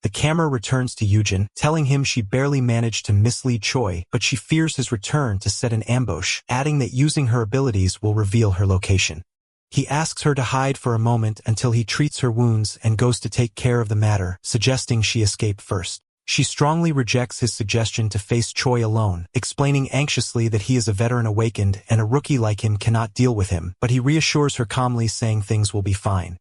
The camera returns to Eugen, telling him she barely managed to mislead Choi, but she fears his return to set an ambush, adding that using her abilities will reveal her location. He asks her to hide for a moment until he treats her wounds and goes to take care of the matter, suggesting she escape first. She strongly rejects his suggestion to face Choi alone, explaining anxiously that he is a veteran awakened and a rookie like him cannot deal with him, but he reassures her calmly, saying things will be fine.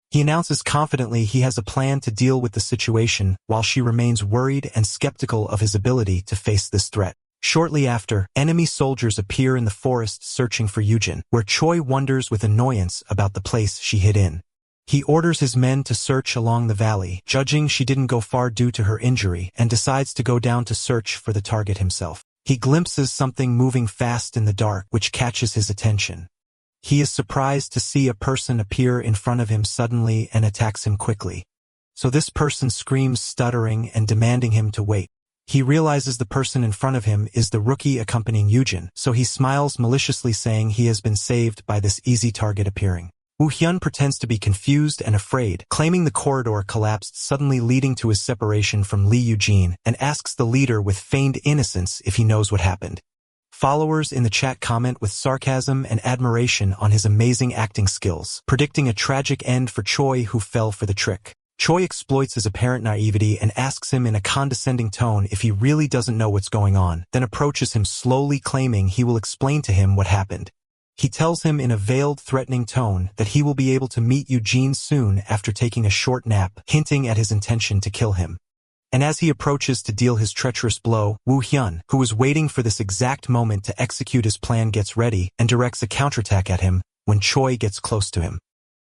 He announces confidently he has a plan to deal with the situation, while she remains worried and skeptical of his ability to face this threat. Shortly after, enemy soldiers appear in the forest searching for Eugen, where Choi wonders with annoyance about the place she hid in. He orders his men to search along the valley, judging she didn't go far due to her injury, and decides to go down to search for the target himself. He glimpses something moving fast in the dark, which catches his attention. He is surprised to see a person appear in front of him suddenly and attacks him quickly. So this person screams, stuttering and demanding him to wait. He realizes the person in front of him is the rookie accompanying Eugen, so he smiles maliciously, saying he has been saved by this easy target appearing. Woo Hyun pretends to be confused and afraid, claiming the corridor collapsed suddenly, leading to his separation from Lee Eugene, and asks the leader with feigned innocence if he knows what happened. Followers in the chat comment with sarcasm and admiration on his amazing acting skills, predicting a tragic end for Choi, who fell for the trick. Choi exploits his apparent naivety and asks him in a condescending tone if he really doesn't know what's going on, then approaches him slowly, claiming he will explain to him what happened. He tells him in a veiled, threatening tone that he will be able to meet Eugene soon after taking a short nap, hinting at his intention to kill him. And as he approaches to deal his treacherous blow, Woo Hyun, who is waiting for this exact moment to execute his plan, gets ready and directs a counterattack at him when Choi gets close to him.